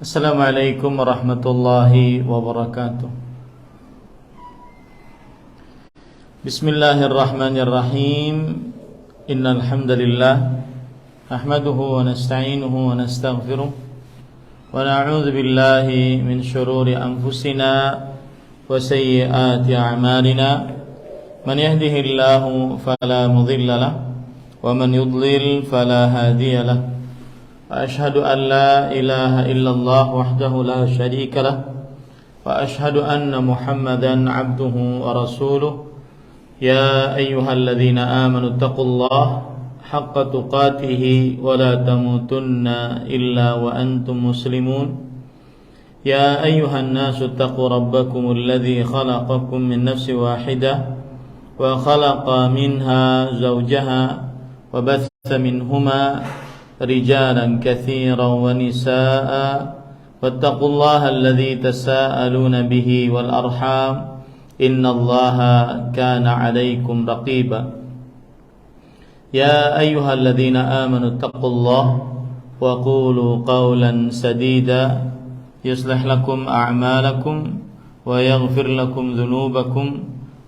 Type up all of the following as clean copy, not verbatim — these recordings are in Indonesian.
Assalamualaikum warahmatullahi wabarakatuh. Bismillahirrahmanirrahim. Innal hamdalillah nahmaduhu wa nasta'inuhu wa nastaghfiruh wa na'udzu billahi min shururi anfusina wa sayyiati a'malina. Man yahdihillahu fala mudilla lahu wa man yudlil fala hadiya lahu. وأشهد أن لا إله إلا الله وحده لا شريك له وأشهد أن محمدا عبده ورسوله يا أيها الذين آمنوا اتقوا الله حق تقاته ولا تموتن إلا وأنتم مسلمون يا أيها الناس اتقوا ربكم الذي خلقكم من نفس واحدة وخلق منها زوجها وبث منهما رجالا كثيرا ونساء واتقوا الله الذي تساءلون به والأرحام إن الله كان عليكم رقيبا يا أيها الذين آمنوا اتقوا الله وقولوا قولا سديدا يصلح لكم أعمالكم ويغفر لكم ذنوبكم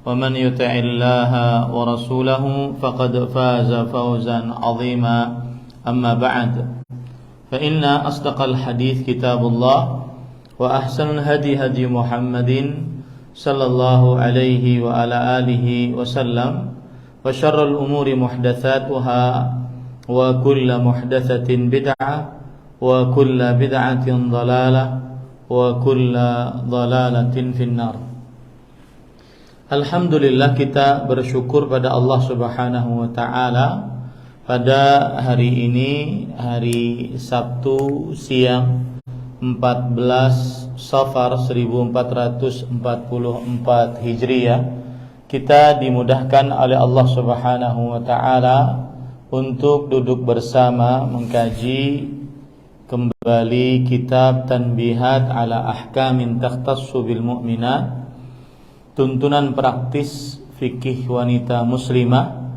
ومن يطع الله ورسوله فقد فاز فوزا عظيما أما بعد فإن أصدق الحديث كتاب الله وأحسن الهدي هدي محمد صلى الله عليه وعلى آله وسلم وشر الأمور محدثاتها وكل محدثة بدعة وكل بدعة ضلالة وكل ضلالة في النار. Alhamdulillah, kita bersyukur pada Allah Subhanahu wa taala. Pada hari ini, hari Sabtu siang 14 Safar 1444 Hijriah, kita dimudahkan oleh Allah Subhanahu wa taala untuk duduk bersama mengkaji kembali kitab Tanbihat ala Ahkamin Takhtassu bil Mu'minat, tuntunan praktis fikih wanita muslimah,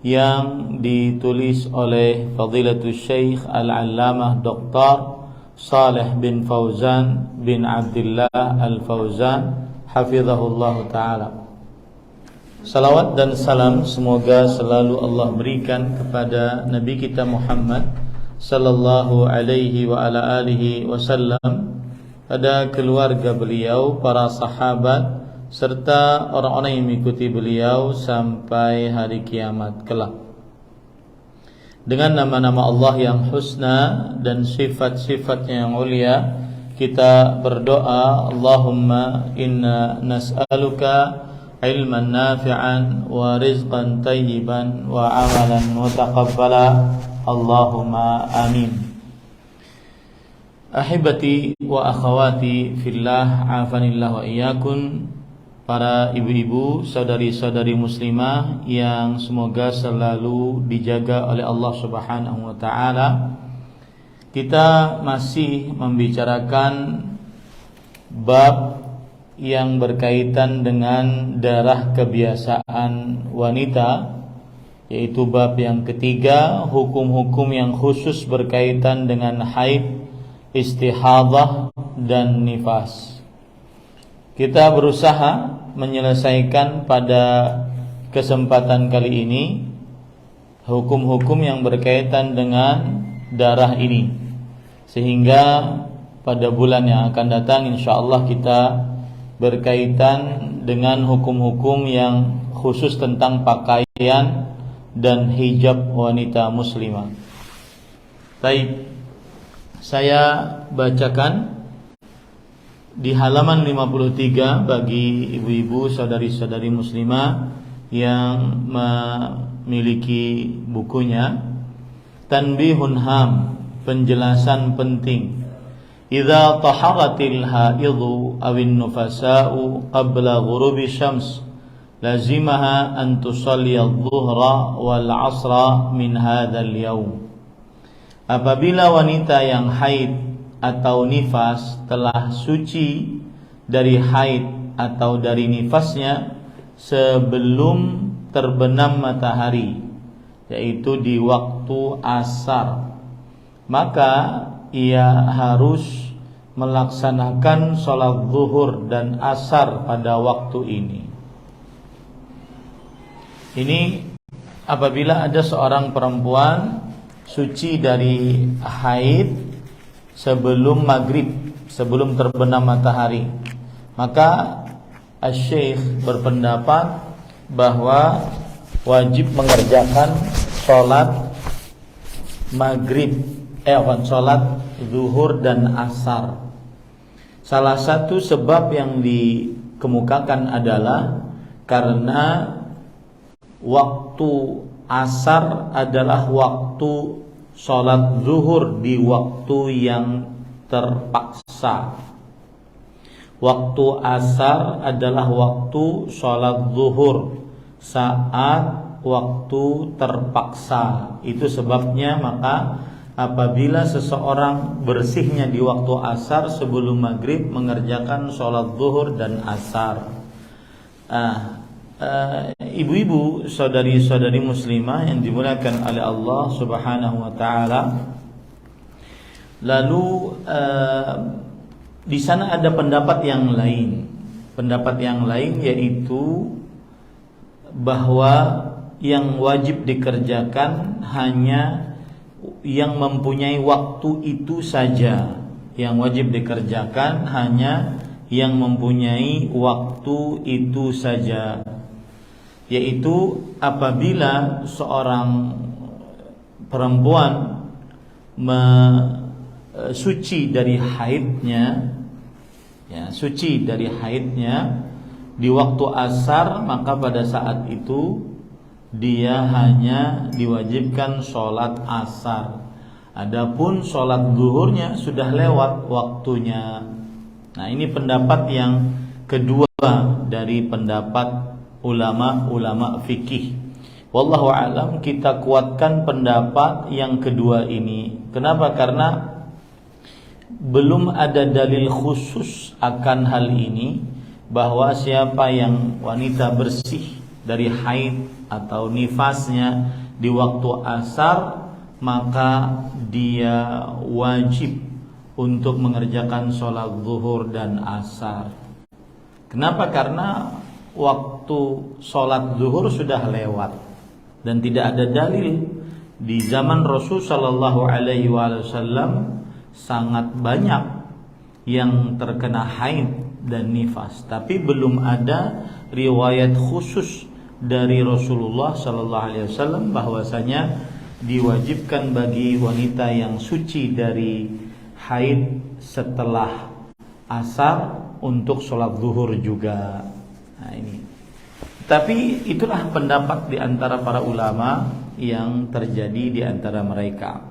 yang ditulis oleh Fadilatul Syekh Al-Allamah Dr. Saleh bin Fauzan bin Abdullah Al-Fauzan hafizahullah ta'ala. Salawat dan salam semoga selalu Allah berikan kepada Nabi kita Muhammad sallallahu alaihi wa ala alihi wasallam, pada keluarga beliau, para sahabat, serta orang-orang yang mengikuti beliau sampai hari kiamat kelak. Dengan nama-nama Allah yang husna dan sifat-sifatnya yang mulia, kita berdoa, Allahumma inna nas'aluka ilman nafi'an wa rizqan tayyiban wa amalan mutaqabbala, Allahumma amin. Ahibati wa akhawati fillah, afanillah wa iyakun. Para ibu-ibu, saudari-saudari muslimah yang semoga selalu dijaga oleh Allah Subhanahu wa taala, kita masih membicarakan bab yang berkaitan dengan darah kebiasaan wanita, yaitu bab yang ketiga, hukum-hukum yang khusus berkaitan dengan haid, istihadah dan nifas. Kita berusaha menyelesaikan pada kesempatan kali ini hukum-hukum yang berkaitan dengan darah ini, sehingga pada bulan yang akan datang insyaallah kita berkaitan dengan hukum-hukum yang khusus tentang pakaian dan hijab wanita muslimah. Baik, saya bacakan di halaman 53 bagi ibu-ibu, saudari-saudari muslimah yang memiliki bukunya. Tanbihun ham, penjelasan penting. Idza taharatil haidhu awin nufasa'u qabla ghurubi syams lazimaha an tusalli adh-dhuhra wal 'ashra min hadzal yaum. Apabila wanita yang haid atau nifas telah suci dari haid atau dari nifasnya sebelum terbenam matahari, yaitu di waktu asar, maka ia harus melaksanakan sholat zuhur dan asar pada waktu ini. Ini apabila ada seorang perempuan suci dari haid sebelum maghrib, sebelum terbenam matahari, maka Asy-Syaikh berpendapat bahwa wajib mengerjakan sholat maghrib, sholat zuhur dan asar. Salah satu sebab yang dikemukakan adalah karena waktu asar adalah waktu sholat zuhur di waktu yang terpaksa. Waktu asar adalah waktu sholat zuhur saat waktu terpaksa. Itu sebabnya maka apabila seseorang bersihnya di waktu asar sebelum maghrib mengerjakan sholat zuhur dan asar. Ibu-ibu, saudari-saudari muslimah yang dimuliakan oleh Allah Subhanahu wa taala. Lalu di sana ada pendapat yang lain. Pendapat yang lain yaitu bahwa yang wajib dikerjakan hanya yang mempunyai waktu itu saja. Yang wajib dikerjakan hanya yang mempunyai waktu itu saja, yaitu apabila seorang perempuan suci dari haidnya, suci dari haidnya di waktu asar, maka pada saat itu dia hanya diwajibkan sholat asar. Adapun sholat zuhurnya sudah lewat waktunya. Nah, ini pendapat yang kedua dari pendapat ulama-ulama fikih. Wallahu a'lam, kita kuatkan pendapat yang kedua ini. Kenapa? Karena belum ada dalil khusus akan hal ini, bahwa siapa yang wanita bersih dari haid atau nifasnya di waktu asar, maka dia wajib untuk mengerjakan sholat zuhur dan asar. Kenapa? Karena waktu sholat zuhur sudah lewat dan tidak ada dalil. Di zaman Rasul Shallallahu Alaihi Wasallam sangat banyak yang terkena haid dan nifas, tapi belum ada riwayat khusus dari Rasulullah Shallallahu Alaihi Wasallam bahwasanya diwajibkan bagi wanita yang suci dari haid setelah asar untuk sholat zuhur juga. Nah, ini. Tapi itulah pendapat di antara para ulama yang terjadi di antara mereka.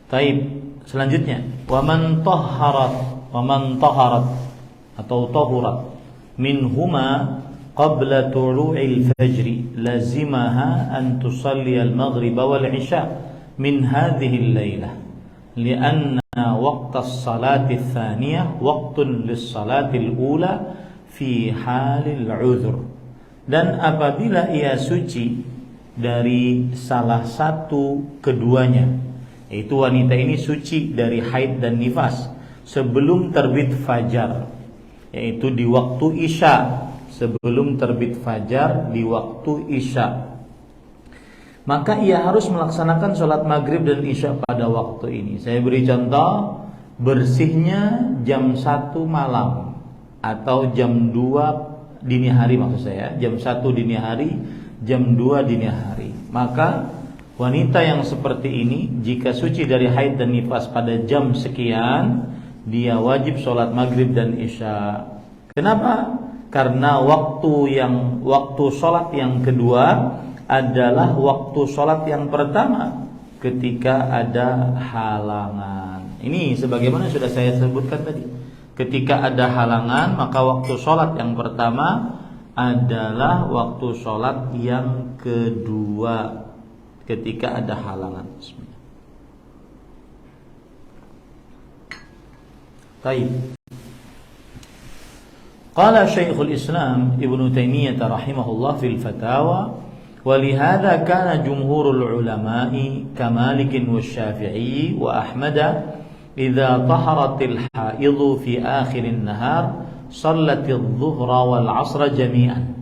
Taib. Selanjutnya, waman taharat atau tahurat minhuma qabla tulu'il fajri lazimaha an tusalli al-maghrib wal isya min hadhihi al-lailah lianna waqta as-salati ats-tsaniyah waqtun lis-salati al-ula fi halil 'udhr. Dan apabila ia suci dari salah satu keduanya, yaitu wanita ini suci dari haid dan nifas sebelum terbit fajar, yaitu di waktu isya, sebelum terbit fajar di waktu isya, maka ia harus melaksanakan sholat maghrib dan isya pada waktu ini. Saya beri contoh, bersihnya jam 1 malam atau jam 2 dini hari, maksud saya jam 1 dini hari, jam 2 dini hari, maka wanita yang seperti ini jika suci dari haid dan nifas pada jam sekian, dia wajib sholat maghrib dan isya. Kenapa? Karena waktu sholat yang kedua adalah waktu sholat yang pertama ketika ada halangan. Ini sebagaimana sudah saya sebutkan tadi. Ketika ada halangan, maka waktu sholat yang pertama adalah waktu sholat yang kedua ketika ada halangan. Baik. Qala Syekhul Islam Ibnu Taimiyah rahimahullah fil Fatawa, wa lihadza kana jumhurul ulama'i ka Malik wa Syafi'i wa Ahmad idza taharatil haidhu fi akhirin nahar sallatil dhuhra wal 'ashra jami'an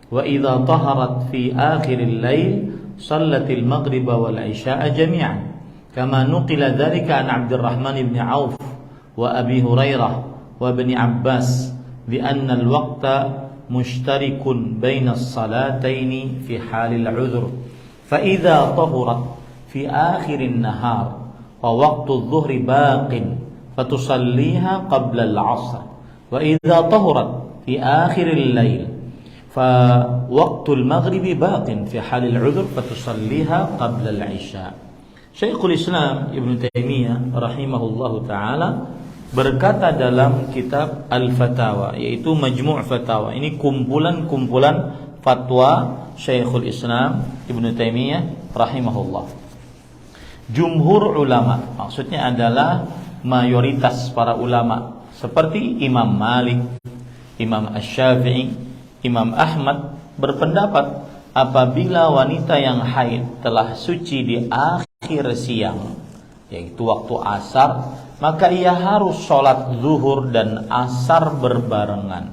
wa idza taharat fi akhiril lail sallatil maghriba wal 'isya'a jami'an kama nuqila dzalika an Abdurrahman ibn Auf wa Abi Hurairah wa Ibn Abbas bi anna al-waqta mushtarikun baina as-salataini fi halil 'udhr fa idza tahurat fi akhirin nahar wa waqtu adh-dhuhri baqin fatusalliha qabla al-'ashr wa idza tahurat fi akhiril lail fa waqtul maghribi baqin fi halil 'udhr fatusalliha qabla al-'isya. Syekhul Islam Ibnu Taimiyah rahimahullahu taala berkata dalam kitab Al-Fatawa, yaitu Majmu' Fatawa. Ini kumpulan-kumpulan fatwa Syekhul Islam Ibnu Taimiyah rahimahullah. Jumhur ulama, maksudnya adalah mayoritas para ulama, seperti Imam Malik, Imam Asy-Syafi'i, Imam Ahmad berpendapat apabila wanita yang haid telah suci di akhir siang, yaitu waktu asar, maka ia harus sholat zuhur dan asar berbarengan.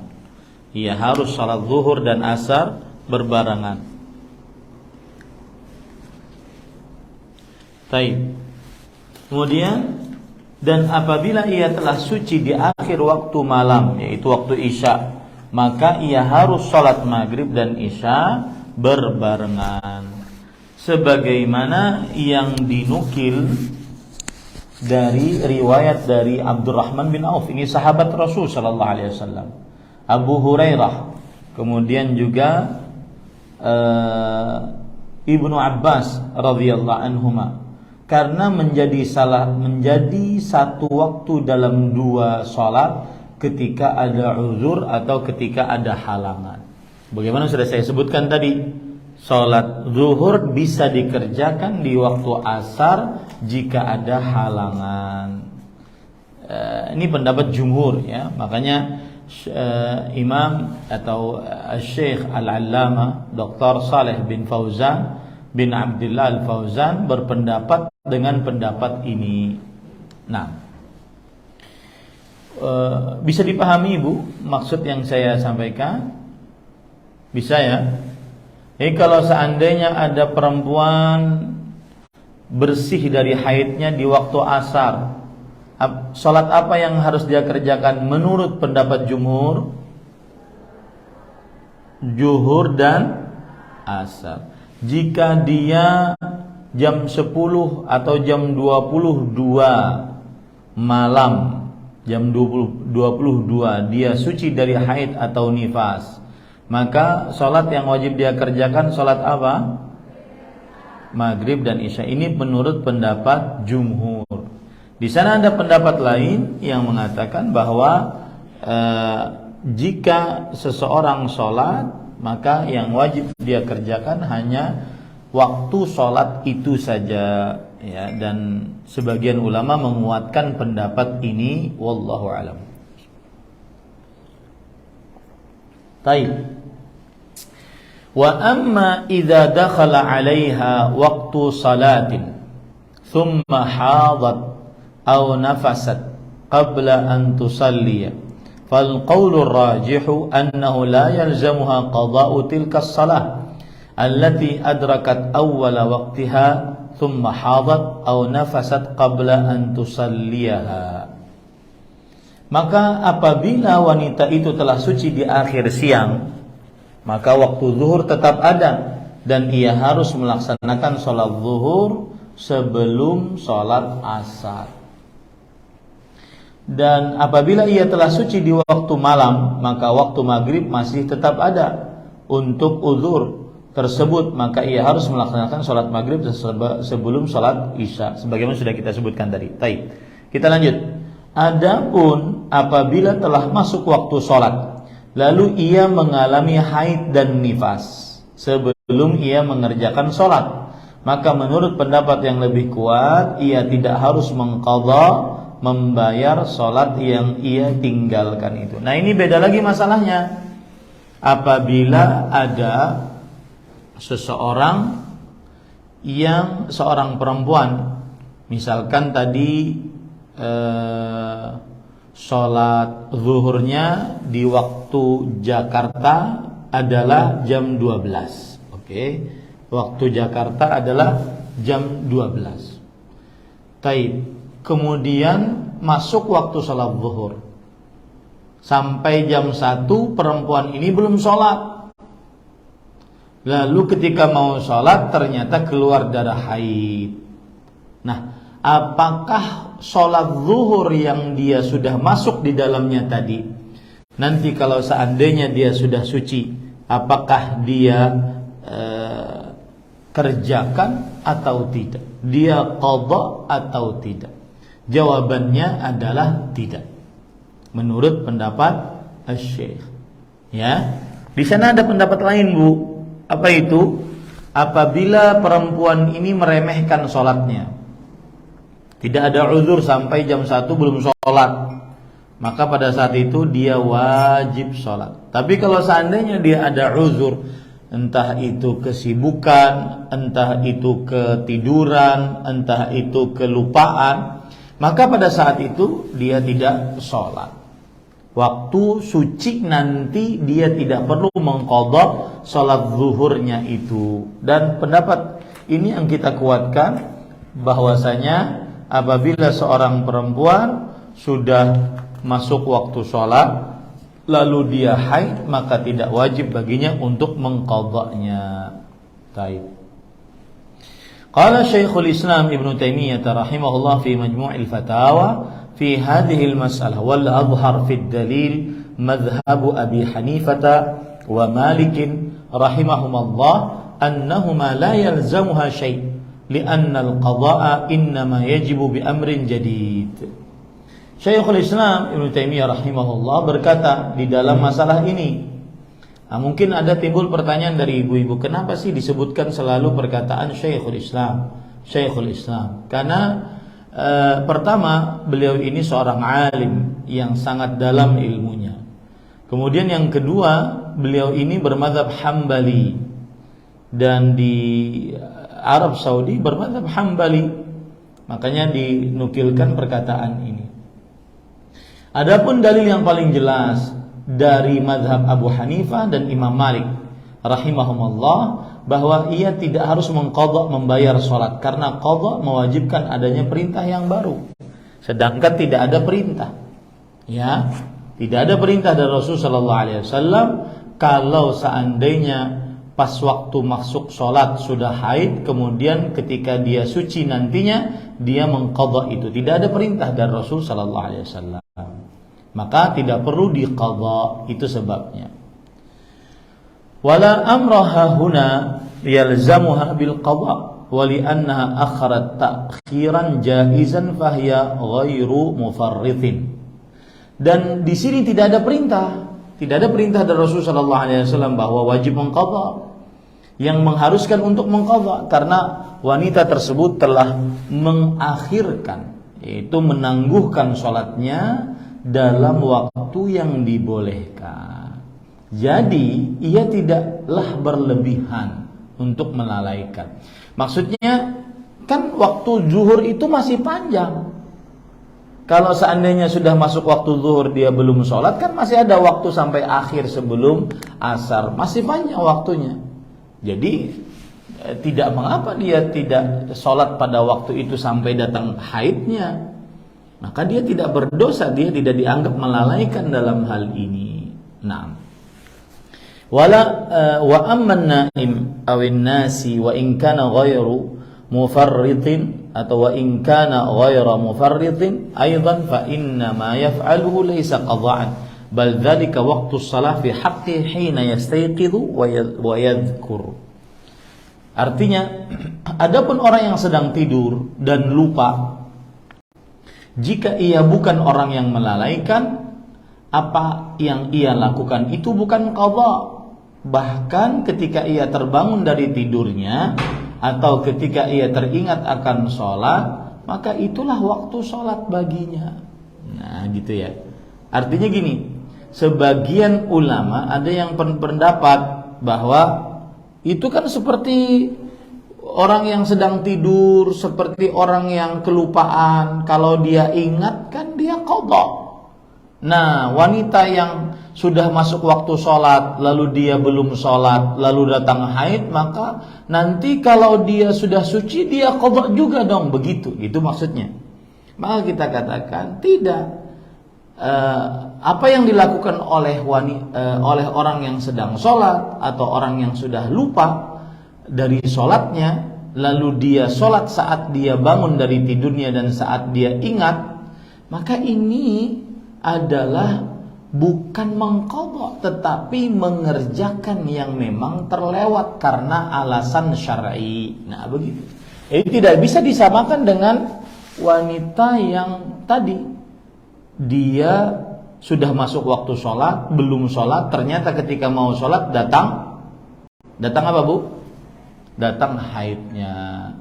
Ia harus sholat zuhur dan asar berbarengan. Baik. Kemudian, dan apabila ia telah suci di akhir waktu malam, yaitu waktu isya, maka ia harus sholat maghrib dan isya berbarengan. Sebagaimana yang dinukil dari riwayat dari Abdurrahman bin Auf, ini sahabat Rasul sallallahu alaihi wasallam, Abu Hurairah, kemudian juga Ibnu Abbas radhiyallahu anhuma, karena menjadi satu waktu dalam dua salat ketika ada uzur atau ketika ada halangan. Bagaimana sudah saya sebutkan tadi, salat zuhur bisa dikerjakan di waktu asar jika ada halangan. Ini pendapat jumhur ya. Makanya Imam atau Syekh Al-Allamah Dr. Saleh bin Fauzan bin Abdullah Al-Fauzan berpendapat dengan pendapat ini. Nah, bisa dipahami Ibu maksud yang saya sampaikan? Bisa ya? Jadi kalau seandainya ada perempuan bersih dari haidnya di waktu asar, salat apa yang harus dia kerjakan menurut pendapat jumhur? Zuhur dan asar. Jika dia jam 10 atau jam 22 malam, jam 22 dia suci dari haid atau nifas, maka salat yang wajib dia kerjakan salat apa? Maghrib dan isya. Ini menurut pendapat jumhur. Di sana ada pendapat lain yang mengatakan bahwa jika seseorang sholat, maka yang wajib dia kerjakan hanya waktu sholat itu saja, ya. Dan sebagian ulama menguatkan pendapat ini, wallahu alam. Taib. Wa amma idza dakhala 'alaiha waqtu salatin thumma hadat aw nafasat qabla an tusalliya fal qawlu ar-rajihu annahu la yalzamuha qada'u tilka as-salah allati adrakat awwala waqtiha thumma hadat aw nafasat qabla an tusalliyaha. Maka apabila wanita itu telah suci di akhir siang, maka waktu zuhur tetap ada dan ia harus melaksanakan sholat zuhur sebelum sholat asar. Dan apabila ia telah suci di waktu malam, maka waktu maghrib masih tetap ada untuk uzur tersebut, maka ia harus melaksanakan sholat maghrib sebelum sholat isya, sebagaimana sudah kita sebutkan tadi. Baik, kita lanjut. Adapun apabila telah masuk waktu sholat, lalu ia mengalami haid dan nifas sebelum ia mengerjakan sholat, maka menurut pendapat yang lebih kuat, ia tidak harus mengqadha, membayar sholat yang ia tinggalkan itu. Nah, ini beda lagi masalahnya. Apabila ada seorang perempuan, misalkan tadi sholat zuhurnya di waktu Jakarta adalah jam 12. Oke. Waktu Jakarta adalah jam 12. Taib. Kemudian masuk waktu sholat zuhur. Sampai jam 1 perempuan ini belum sholat. Lalu ketika mau sholat ternyata keluar darah haid. Nah, apakah sholat zuhur yang dia sudah masuk di dalamnya tadi, nanti kalau seandainya dia sudah suci, apakah dia kerjakan atau tidak? Dia qadha atau tidak? Jawabannya adalah tidak. Menurut pendapat Asy-Syaikh. Ya. Di sana ada pendapat lain, Bu. Apa itu? Apabila perempuan ini meremehkan sholatnya, tidak ada uzur sampai jam 1 belum sholat, maka pada saat itu dia wajib sholat. Tapi kalau seandainya dia ada uzur, entah itu kesibukan, entah itu ketiduran, entah itu kelupaan, maka pada saat itu dia tidak sholat. Waktu suci nanti dia tidak perlu mengqadha sholat zuhurnya itu. Dan pendapat ini yang kita kuatkan, bahwasanya apabila seorang perempuan sudah masuk waktu sholat lalu dia haid, maka tidak wajib baginya untuk mengqadhanya. Baik. Qala Syekhul Islam Ibnu Taimiyah rahimahullah fi Majmu'il Fatawa fi hadhihi al-mas'alah wal adhhar fi ad-dalil madhhab Abi Hanifah wa Malik rahimahumullah annahuma la yalzamuha syai' li'anna al-qadha'a innama yajibu bi amrin jadid. Syekhul Islam Ibnu Taimiyah rahimahullah berkata di dalam masalah ini, mungkin ada timbul pertanyaan dari ibu-ibu, kenapa sih disebutkan selalu perkataan Syekhul Islam? Syekhul Islam. Karena pertama, beliau ini seorang alim yang sangat dalam ilmunya. Kemudian yang kedua, beliau ini bermadzhab Hambali, dan di Arab Saudi bermadzhab Hambali. Makanya dinukilkan perkataan ini. Adapun dalil yang paling jelas dari mazhab Abu Hanifah dan Imam Malik rahimahumullah, bahwa ia tidak harus mengqadha membayar sholat, karena qadha mewajibkan adanya perintah yang baru, sedangkan tidak ada perintah. Ya, tidak ada perintah dari Rasul sallallahu alaihi wasallam kalau seandainya pas waktu masuk sholat sudah haid, kemudian ketika dia suci nantinya dia mengqadha itu. Tidak ada perintah dari Rasul sallallahu alaihi wasallam, maka tidak perlu diqadha. Itu sebabnya. Wala amraha huna yalzamuha bil qadha wa li'annaha akharat ta'khiran jaizan fahiya ghairu mufarritin. Dan di sini tidak ada perintah, tidak ada perintah dari Rasul sallallahu alaihi wasallam bahwa wajib mengqadha, yang mengharuskan untuk mengqadha, karena wanita tersebut telah mengakhirkan, yaitu menangguhkan sholatnya dalam waktu yang dibolehkan. Jadi ia tidaklah berlebihan untuk melalaikan. Maksudnya kan waktu zuhur itu masih panjang. Kalau seandainya sudah masuk waktu zuhur dia belum sholat, kan masih ada waktu sampai akhir sebelum asar, masih panjang waktunya. Jadi tidak mengapa dia tidak sholat pada waktu itu sampai datang haidnya, maka dia tidak berdosa, dia tidak dianggap melalaikan dalam hal ini. Nah, wala wa amman naim awin nasi wa in kana ghairu mufarritin atau wa in kana ghaira mufarritin aidan fa inna ma yaf'aluhu laysa qadha'an bal dzalika waqtu shalah fi haqqi hina yastayqidhu wa yadhkur. Artinya, adapun orang yang sedang tidur dan lupa, jika ia bukan orang yang melalaikan, apa yang ia lakukan itu bukan qadha. Bahkan ketika ia terbangun dari tidurnya atau ketika ia teringat akan sholat, maka itulah waktu sholat baginya. Nah gitu ya. Artinya gini, sebagian ulama ada yang berpendapat bahwa itu kan seperti orang yang sedang tidur, seperti orang yang kelupaan. Kalau dia ingat kan dia qadha. Nah, wanita yang sudah masuk waktu sholat, lalu dia belum sholat, lalu datang haid, maka nanti kalau dia sudah suci, dia qadha juga dong, begitu. Itu maksudnya. Maka kita katakan tidak. Apa yang dilakukan oleh orang yang sedang sholat atau orang yang sudah lupa dari sholatnya, lalu dia sholat saat dia bangun dari tidurnya dan saat dia ingat, maka ini adalah bukan mengqadha tetapi mengerjakan yang memang terlewat karena alasan syar'i. Nah, begitu. Ini tidak bisa disamakan dengan wanita yang tadi dia sudah masuk waktu sholat, belum sholat, ternyata ketika mau sholat datang apa, Bu? Datang haidnya.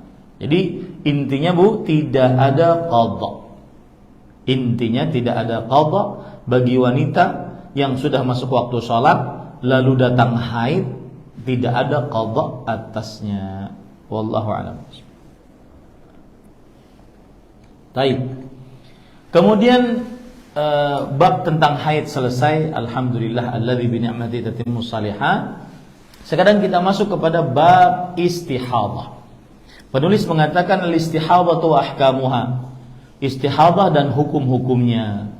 Jadi intinya, Bu, tidak ada qadha. Intinya tidak ada qadha bagi wanita yang sudah masuk waktu sholat lalu datang haid, tidak ada qadha atasnya. Wallahu a'lam. Baik. Kemudian bab tentang haid selesai. Alhamdulillah alladzi bi ni'mati tatimmu shalihat. Sekarang kita masuk kepada bab istihadah. Penulis mengatakan al-istihadatu wa ahkamuha. Istihadah dan hukum-hukumnya.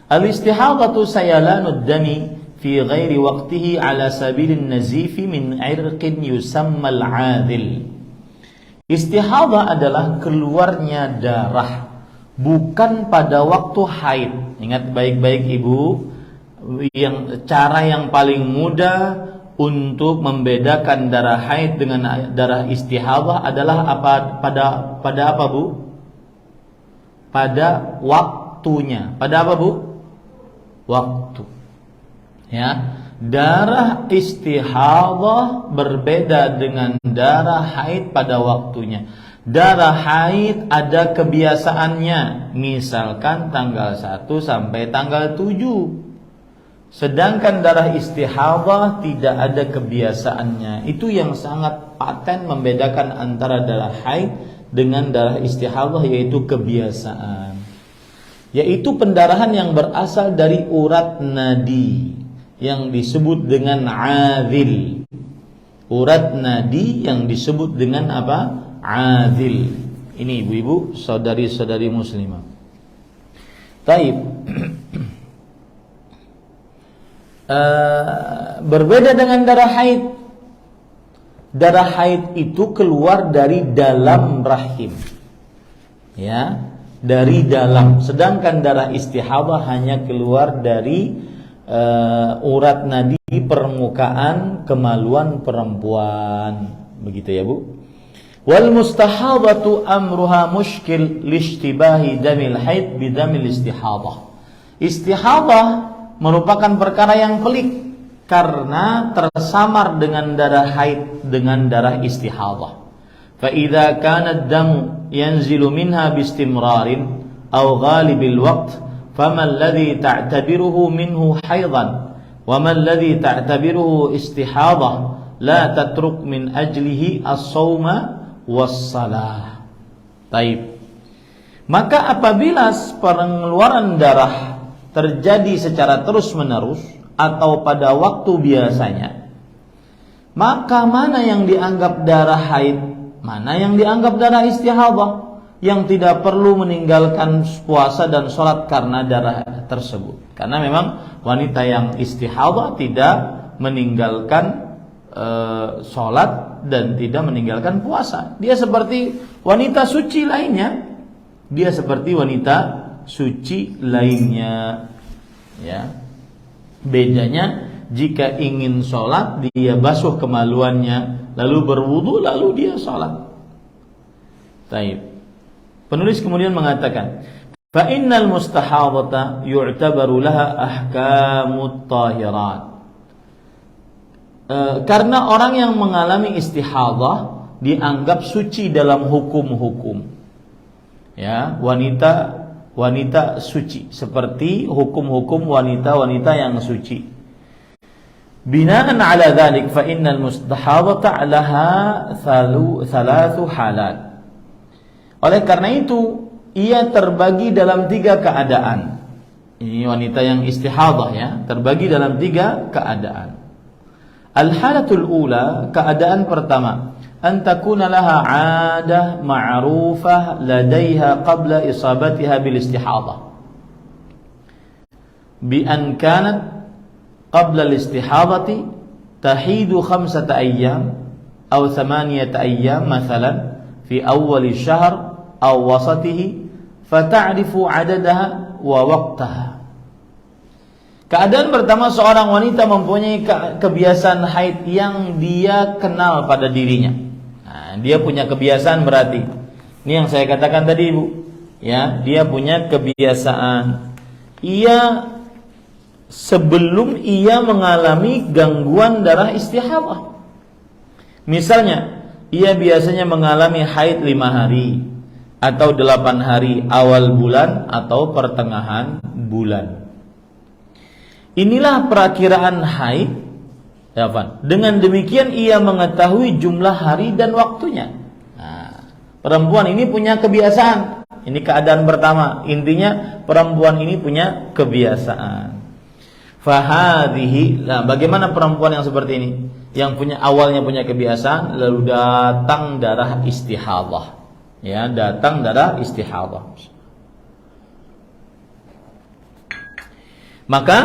Al-istihadatu sayalanud dami fi ghairi waqtihi ala sabilin nazifi min irqin yusammal 'adil. Istihadah adalah keluarnya darah bukan pada waktu haid. Ingat baik-baik Ibu, cara yang paling mudah untuk membedakan darah haid dengan darah istihadah adalah pada apa, Bu? Pada waktunya. Pada apa, Bu? Waktu. Ya. Darah istihadah berbeda dengan darah haid pada waktunya. Darah haid ada kebiasaannya, misalkan tanggal 1 sampai tanggal 7. Sedangkan darah istihadah tidak ada kebiasaannya. Itu yang sangat paten membedakan antara darah haid dengan darah istihadah, yaitu kebiasaan. Yaitu pendarahan yang berasal dari urat nadi yang disebut dengan adil. Urat nadi yang disebut dengan apa? Adil. Ini ibu-ibu, saudari-saudari muslimah. Taib. Berbeda dengan darah haid. Darah haid itu keluar dari dalam rahim. Ya, dari dalam. Sedangkan darah istihadah hanya keluar dari urat nadi permukaan kemaluan perempuan. Begitu ya, Bu. Wal mustahadatu amruha mushkil lishtibahi damil haid bidamil istihadah. Istihadah merupakan perkara yang pelik karena tersamar dengan darah haid dengan darah istihadah. Fa idza kana ad-damu yanzilu minha bistimrarin aw ghalibil waqt fama alladhi ta'tabiruhu minhu haidan wa ma alladhi ta'tabiruhu istihadah la tatruk min ajlihi as-sawma was-salah. Taib. Maka apabila pengeluaran darah terjadi secara terus-menerus atau pada waktu biasanya, maka mana yang dianggap darah haid, mana yang dianggap darah istihadah, yang tidak perlu meninggalkan puasa dan sholat karena darah tersebut. Karena memang wanita yang istihadah tidak meninggalkan sholat dan tidak meninggalkan puasa. Dia seperti wanita suci lainnya. Dia seperti wanita suci lainnya. Ya. Bedanya jika ingin sholat dia basuh kemaluannya, lalu berwudu, lalu dia sholat. Taib. Penulis kemudian mengatakan, fa innal mustahadata yu'tabaru laha ahkamut tahirat. Karena orang yang mengalami istihadah dianggap suci dalam hukum-hukum. Ya, wanita suci seperti hukum-hukum wanita-wanita yang suci. Binaan ala dhalik fa innal mustahadata laha thalathu halat. Oleh karena itu, ia terbagi dalam 3 keadaan. Ini wanita yang istihadah ya, terbagi dalam 3 keadaan. Al-halatul ula, keadaan pertama, an takuna laha 'adah ma'rufah ladaiha qabla isabatiha bil istihadah. Bi an kanat qabla al-istihadati tahidu 5 ayyam aw 8 ayyam mathalan fi awwal ash-shahr aw wasatihi fata'rifu 'adadaha wa waqtaha. Keadaan pertama, seorang wanita mempunyai kebiasaan haid yang dia kenal pada dirinya. Nah, dia punya kebiasaan berarti. Ini yang saya katakan tadi, Ibu. Ya, dia punya kebiasaan. Sebelum ia mengalami gangguan darah istihadah. Misalnya, ia biasanya mengalami haid 5 hari atau 8 hari awal bulan atau pertengahan bulan. Inilah perakiraan haid. Ya, dengan demikian ia mengetahui jumlah hari dan waktunya. Nah, perempuan ini punya kebiasaan. Ini keadaan pertama. Intinya perempuan ini punya kebiasaan. Fahadhihi, nah bagaimana perempuan yang seperti ini, yang awalnya punya kebiasaan, lalu datang darah istihadah, ya, datang darah istihadah. Maka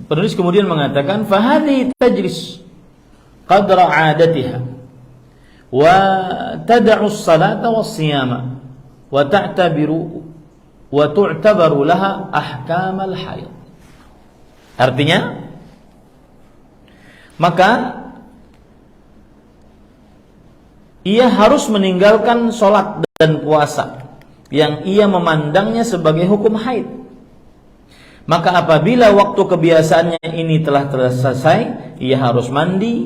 penulis kemudian mengatakan, fahadhihi tajlis qadra 'adatiha wa tad'u as-salata was-siyama wa tu'tabaru laha ahkam al-haid. Artinya, maka ia harus meninggalkan sholat dan puasa yang ia memandangnya sebagai hukum haid. Maka apabila waktu kebiasaannya ini telah selesai, ia harus mandi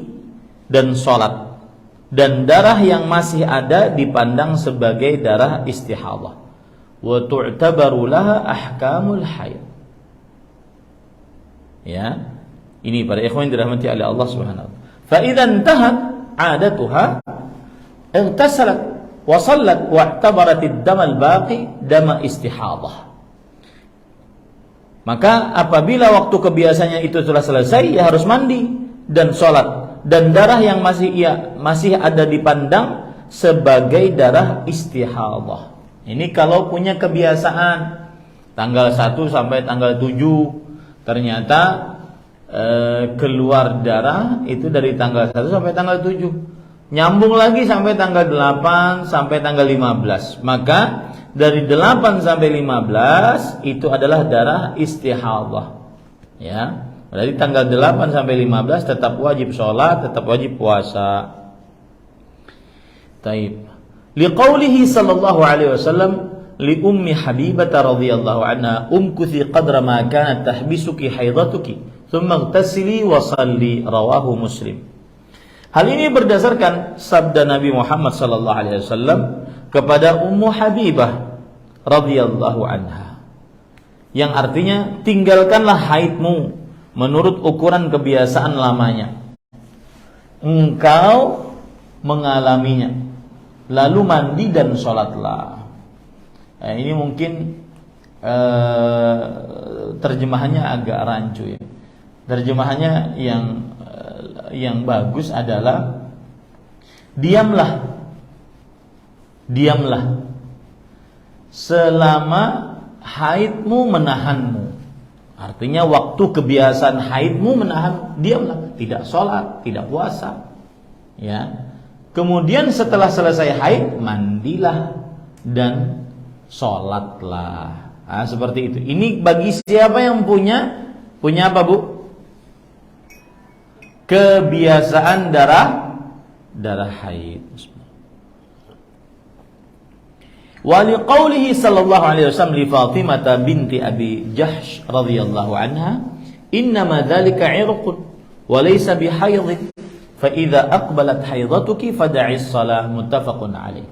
dan sholat. Dan darah yang masih ada dipandang sebagai darah istihadah. Wa tu'tabaru laha ahkamul haid. Ya, ini para ikhwan yang dirahmati oleh Allah Subhanahu wa taala. Fa idza intahat 'adatuha igtasalat wa sallat wa i'tabarat ad-dam al-baqi dam istihadah. Maka apabila waktu kebiasaannya itu telah selesai, ia harus mandi dan sholat. Dan darah yang masih ada dipandang sebagai darah istihadah. Ini kalau punya kebiasaan tanggal 1 sampai tanggal 7 ternyata keluar darah itu dari tanggal 1 sampai tanggal 7. Nyambung lagi sampai tanggal 8 sampai tanggal 15. Maka dari 8 sampai 15 itu adalah darah istihadah. Ya. Dari tanggal 8 sampai 15 tetap wajib sholat, tetap wajib puasa. Taib. Liqaulihi sallallahu alaihi wasallam li ummi Habibah radhiyallahu anha umkuthi qadra ma kanat tahbisuki haidatuki thumma ightasili wa salli, rawahu Muslim. Hal ini berdasarkan sabda Nabi Muhammad sallallahu alaihi wasallam kepada Ummu Habibah radhiyallahu anha, yang artinya tinggalkanlah haidmu menurut ukuran kebiasaan lamanya. Engkau mengalaminya, lalu mandi dan sholatlah. Ini mungkin terjemahannya agak rancu ya. Terjemahannya yang bagus adalah diamlah selama haidmu menahanmu. Artinya waktu kebiasaan haidmu menahan, diamlah, tidak sholat, tidak puasa. Ya. Kemudian setelah selesai haid, mandilah dan sholatlah. Nah, seperti itu. Ini bagi siapa yang punya apa, Bu? Kebiasaan darah haid. Wa liqaulihi sallallahu alaihi wasallam li Fatimah binti Abi Jahsh radhiyallahu anha, innama dzalika 'irqun wa laysa bihaidh fa idza aqbalat haidatuki fad'i as-salah, muttafaqun alaih.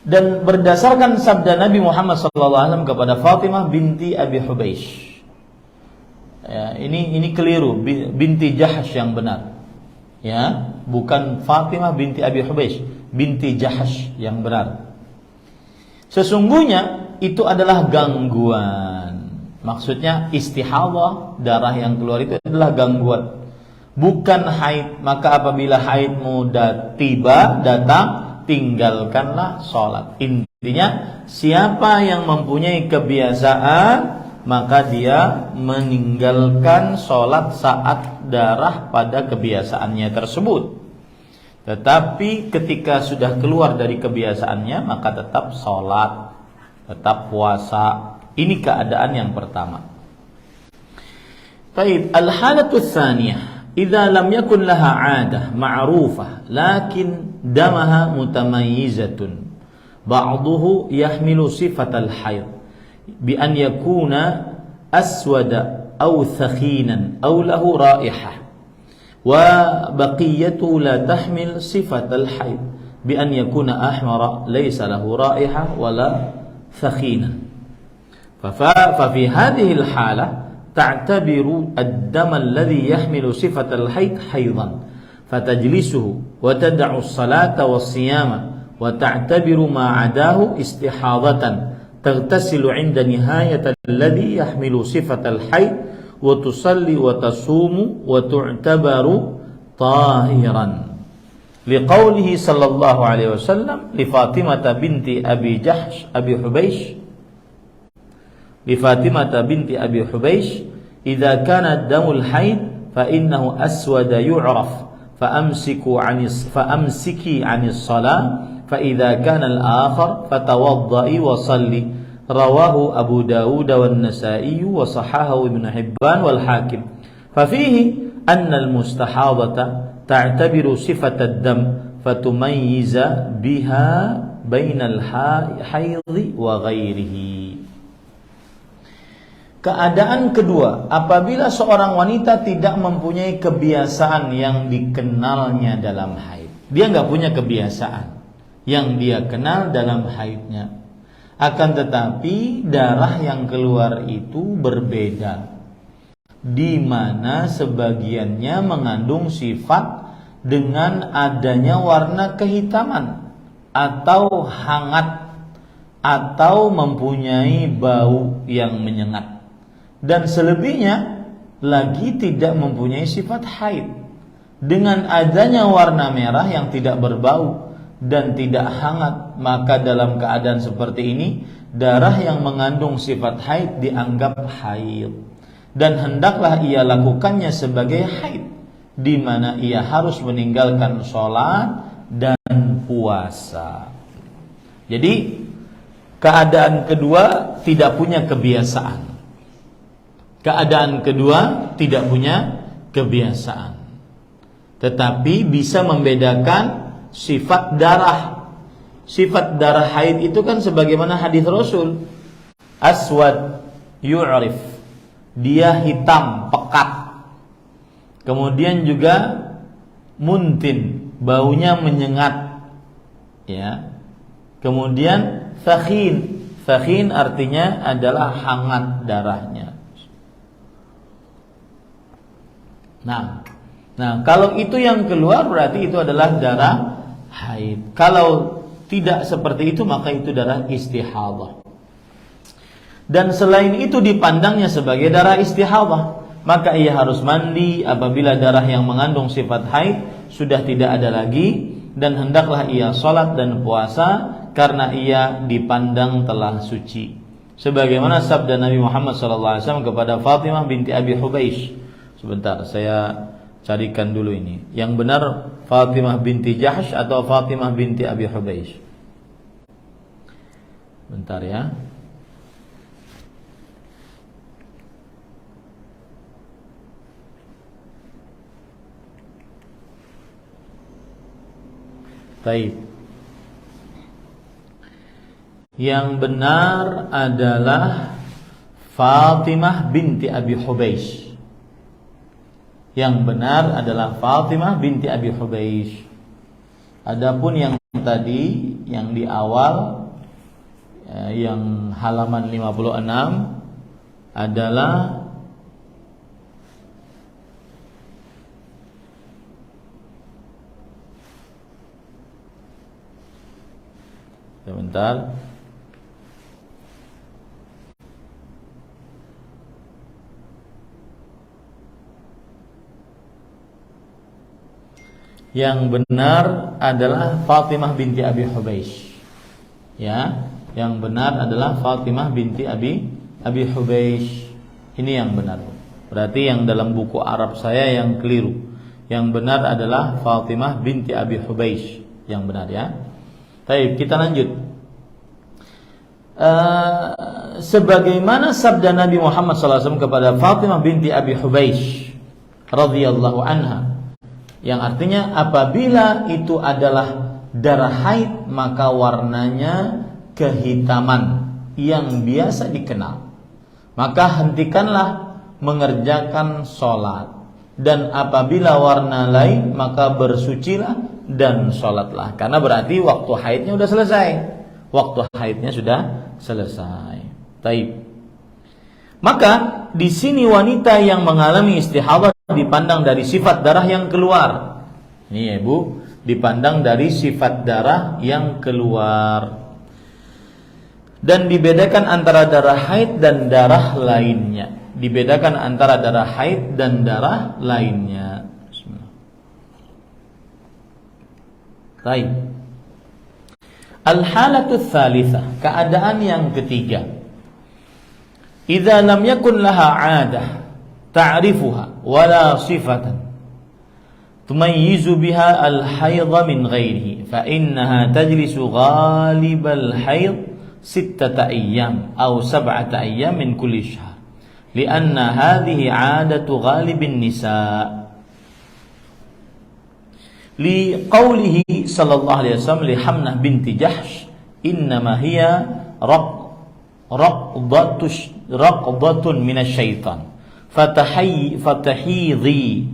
Dan berdasarkan sabda Nabi Muhammad SAW kepada Fatimah binti Abi Hubeish, ya, ini keliru, binti Jahsh yang benar, ya, bukan Fatimah binti Abi Hubeish, binti Jahsh yang benar. Sesungguhnya itu adalah gangguan. Maksudnya istihadah, darah yang keluar itu adalah gangguan, bukan haid. Maka apabila haidmu datang, tinggalkanlah sholat. Intinya, siapa yang mempunyai kebiasaan, maka dia meninggalkan sholat saat darah pada kebiasaannya tersebut. Tetapi ketika sudah keluar dari kebiasaannya, maka tetap sholat, tetap puasa. Ini keadaan yang pertama. Baik, al-halatu tsaniyah, idza lam yakun laha 'adah ma'rufah lakin damaha mutamayyizatun ba'dahu yahmilu sifatal haid bi an yakuna aswada aw thakhinan aw lahu raihah wa baqiyatu la tahmil sifatal haid bi an yakuna ahmara laysa lahu raihah wala thakhinan. ففي هذه الحالة تعتبر الدم الذي يحمل صفة الحيض حيضا فتجلسه وتدع الصلاة والصيام وتعتبر ما عداه استحاضة تغتسل عند نهاية الذي يحمل صفة الحيض وتصلي وتصوم وتعتبر طاهرا لقوله صلى الله عليه وسلم لفاطمة بنت أبي جحش أبي حبيش لفاطمة بنت أبي حبيش إذا كان الدم الحيض فإنه أسود يعرف فأمسكي عن الصلاة فإذا كان الآخر فتوضئي وصلي رواه أبو داود والنسائي وصححه ابن حبان والحاكم ففيه أن المستحاضة تعتبر صفة الدم فتميز بها بين الحيض وغيره. Keadaan kedua, apabila seorang wanita tidak mempunyai kebiasaan yang dikenalnya dalam haid. Dia nggak punya kebiasaan yang dia kenal dalam haidnya. Akan tetapi darah yang keluar itu berbeda, di mana sebagiannya mengandung sifat dengan adanya warna kehitaman atau hangat atau mempunyai bau yang menyengat. Dan selebihnya lagi tidak mempunyai sifat haid. Dengan adanya warna merah yang tidak berbau dan tidak hangat, maka dalam keadaan seperti ini darah yang mengandung sifat haid dianggap haid, dan hendaklah ia lakukannya sebagai haid, di mana ia harus meninggalkan sholat dan puasa. Jadi keadaan kedua tidak punya kebiasaan. Keadaan kedua tidak punya kebiasaan, tetapi bisa membedakan sifat darah. Sifat darah haid itu kan sebagaimana hadis Rasul, aswad yu'rif, dia hitam pekat. Kemudian juga muntin, baunya menyengat, ya. Kemudian thakhin, thakhin artinya adalah hangat darahnya. Nah, kalau itu yang keluar berarti itu adalah darah haid. Kalau tidak seperti itu maka itu darah istihadah. Dan selain itu dipandangnya sebagai darah istihadah, maka ia harus mandi apabila darah yang mengandung sifat haid sudah tidak ada lagi, dan hendaklah ia salat dan puasa karena ia dipandang telah suci. Sebagaimana sabda Nabi Muhammad SAW kepada Fatimah binti Abi Hubeish. Sebentar, saya carikan dulu ini. Yang benar Fatimah binti Jahsh atau Fatimah binti Abi Hubeish? Bentar ya. Baik. Yang benar adalah Fatimah binti Abi Hubeish. Yang benar adalah Fatimah binti Abi Hubeish. Adapun yang tadi, yang di awal yang halaman 56 adalah sebentar. Yang benar adalah Fatimah binti Abi Hubeish. Ya, yang benar adalah Fatimah binti Abi Hubeish. Ini yang benar. Berarti yang dalam buku Arab saya yang keliru. Yang benar adalah Fatimah binti Abi Hubeish. Yang benar ya. Baik, kita lanjut. Sebagaimana sabda Nabi Muhammad SAW kepada Fatimah binti Abi Hubeish radhiyallahu anha, yang artinya apabila itu adalah darah haid maka warnanya kehitaman yang biasa dikenal, maka hentikanlah mengerjakan sholat, dan apabila warna lain maka bersucilah dan sholatlah, karena berarti waktu haidnya sudah selesai. Waktu haidnya sudah selesai. Taib. Maka di sini wanita yang mengalami istihadah dipandang dari sifat darah yang keluar. Ini ya Ibu, dipandang dari sifat darah yang keluar. Dan dibedakan antara darah haid dan darah lainnya. Dibedakan antara darah haid dan darah lainnya. Baik. Al-halatu tsalitsah, keadaan yang ketiga. Idza lam yakun laha 'adah ta'rifuha wala sifatan tumayyizu biha al-haidha min ghairihi fa innaha tajlisu ghalibal haid 6 ayyam aw 7 ayyam min kulli shahr li'anna hadhihi 'adatu ghalibin nisa' li qawlihi sallallahu alaihi wasallam li Hamnah binti Jahsh innama hiya raqdatun minasyaitan fatahidhi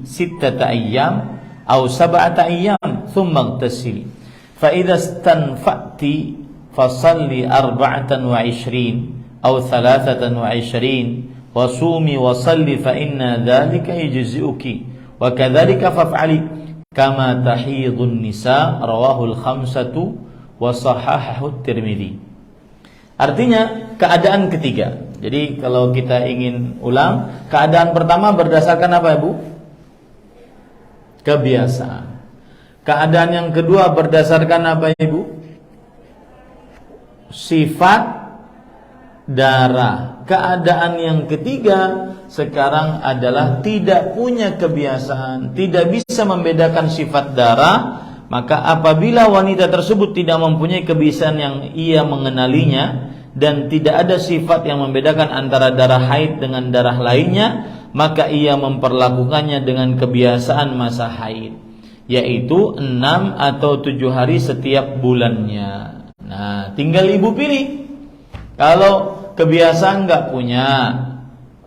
6 ayyam aw 7 ayyam thumma ightasili fa idza istanfa'ti fasalli 24 aw 23 wa sumi wa salli fa inna dhalika yujzi'uki wa kadzalika faf'ali kama tahidun nisa, rawahul khamsatu wa sahahahu Tirmidzi. Artinya keadaan ketiga. Jadi kalau kita ingin ulang, keadaan pertama berdasarkan apa Ibu? Kebiasaan. Keadaan yang kedua berdasarkan apa Ibu? Sifat darah. Keadaan yang ketiga sekarang adalah tidak punya kebiasaan, tidak bisa membedakan sifat darah. Maka apabila wanita tersebut tidak mempunyai kebiasaan yang ia mengenalinya dan tidak ada sifat yang membedakan antara darah haid dengan darah lainnya, maka ia memperlakukannya dengan kebiasaan masa haid, yaitu 6 atau 7 hari setiap bulannya. Nah, tinggal Ibu pilih. Kalau kebiasaan nggak punya,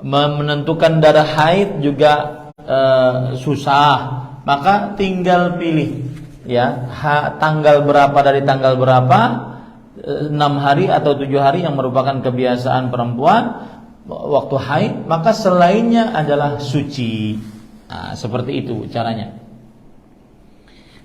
menentukan darah haid juga susah, maka tinggal pilih ya tanggal berapa dari tanggal berapa, 6 hari atau 7 hari yang merupakan kebiasaan perempuan waktu haid, maka selainnya adalah suci. Nah, seperti itu caranya.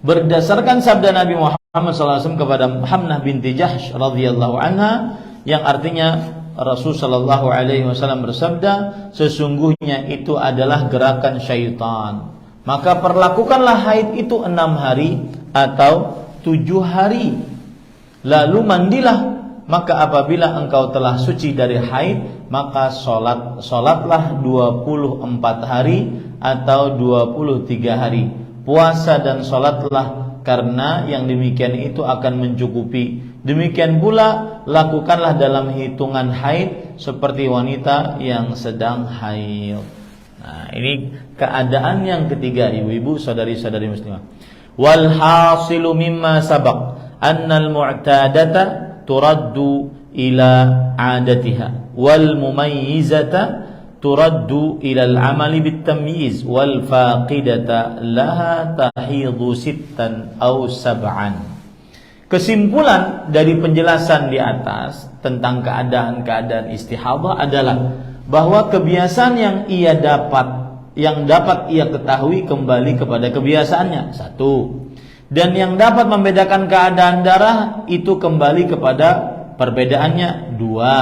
Berdasarkan sabda Nabi Muhammad SAW kepada Hamnah binti Jahsh radhiyallahu anha, yang artinya Rasul sallallahu alaihi wasallam bersabda, sesungguhnya itu adalah gerakan syaitan. Maka perlakukanlah haid itu 6 hari atau 7 hari. Lalu mandilah. Maka apabila engkau telah suci dari haid, maka solatlah 24 hari atau 23 hari. Puasa dan solatlah, karena yang demikian itu akan mencukupi. Demikian pula lakukanlah dalam hitungan haid seperti wanita yang sedang haid. Nah, ini keadaan yang ketiga ibu-ibu, saudari-saudari muslimah. Wal hasilu mimma sabaq annal mu'tadata turaddu ila 'adatiha wal mumayyizata turaddu ila al-'amali bit-tamyiz wal faqidata laha tahidu 6 aw 7. Kesimpulan dari penjelasan di atas tentang keadaan-keadaan istihadah adalah bahwa kebiasaan yang dapat ia ketahui kembali kepada kebiasaannya, satu. Dan yang dapat membedakan keadaan darah itu kembali kepada perbedaannya, dua.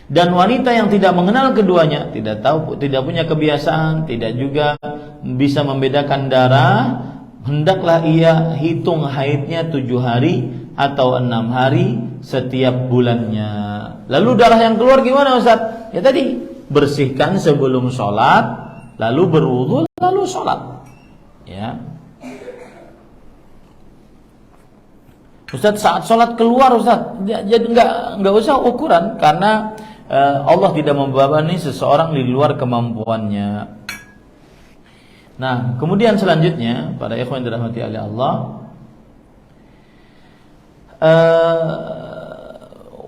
Dan wanita yang tidak mengenal keduanya, tidak punya kebiasaan, tidak juga bisa membedakan darah, hendaklah ia hitung haidnya 7 hari atau 6 hari setiap bulannya. Lalu darah yang keluar gimana Ustaz? Ya tadi, bersihkan sebelum sholat, lalu berwudu, lalu sholat. Ya. Ustaz, saat sholat keluar Ustaz, jadi nggak usah ukuran, karena Allah tidak membebani seseorang di luar kemampuannya. Nah, kemudian selanjutnya para ikhwan yang dirahmati oleh Allah,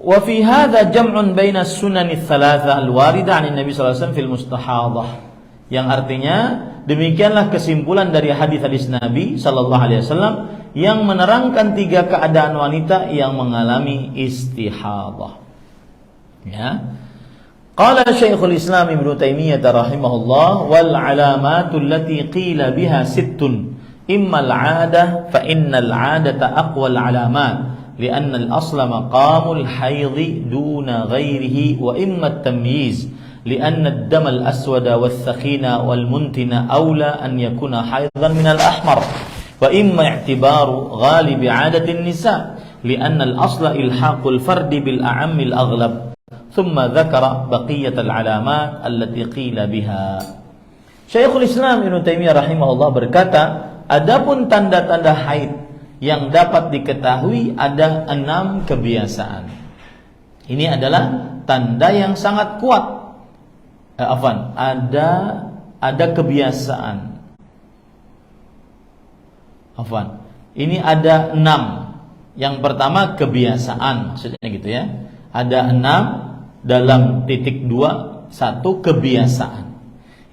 wa fi hadza jam'un baina as-sunan ats-tsalatsa al-warida 'an Nabi sallallahu alaihi wasallam fil mustahadah, yang artinya demikianlah kesimpulan dari hadis-hadis Nabi sallallahu alaihi wasallam yang menerangkan 3 keadaan wanita yang mengalami istihadah. Ya. Qala Syekhul Islam Ibnu Taimiyah rahimahullah, wal alamatul lati qila biha sittun, imma al-'adah fa innal 'adata aqwa al-'alamat li'anna al-asla maqamul haidhi duna ghairihi, wa imma at-tamyiz li'anna ad-dam al-aswada wath-thakhina wal-muntina awla an yakuna haidhan min al-ahmar, wa imma i'tibaru ghalib 'adati an-nisa li'anna al-asla ilhaqul fardi bil a'ammi al-aghlab. Thumma dzakara baqiyatal alamat allati qila biha. Syekhul Islam Ibnu Taimiyah rahimahullah berkata, adapun tanda-tanda haid yang dapat diketahui ada 6 kebiasaan. Ini adalah tanda yang sangat kuat. Ada kebiasaan. Ini ada 6. Yang pertama kebiasaan, maksudnya gitu ya. Ada 6 dalam titik 2, 1 kebiasaan.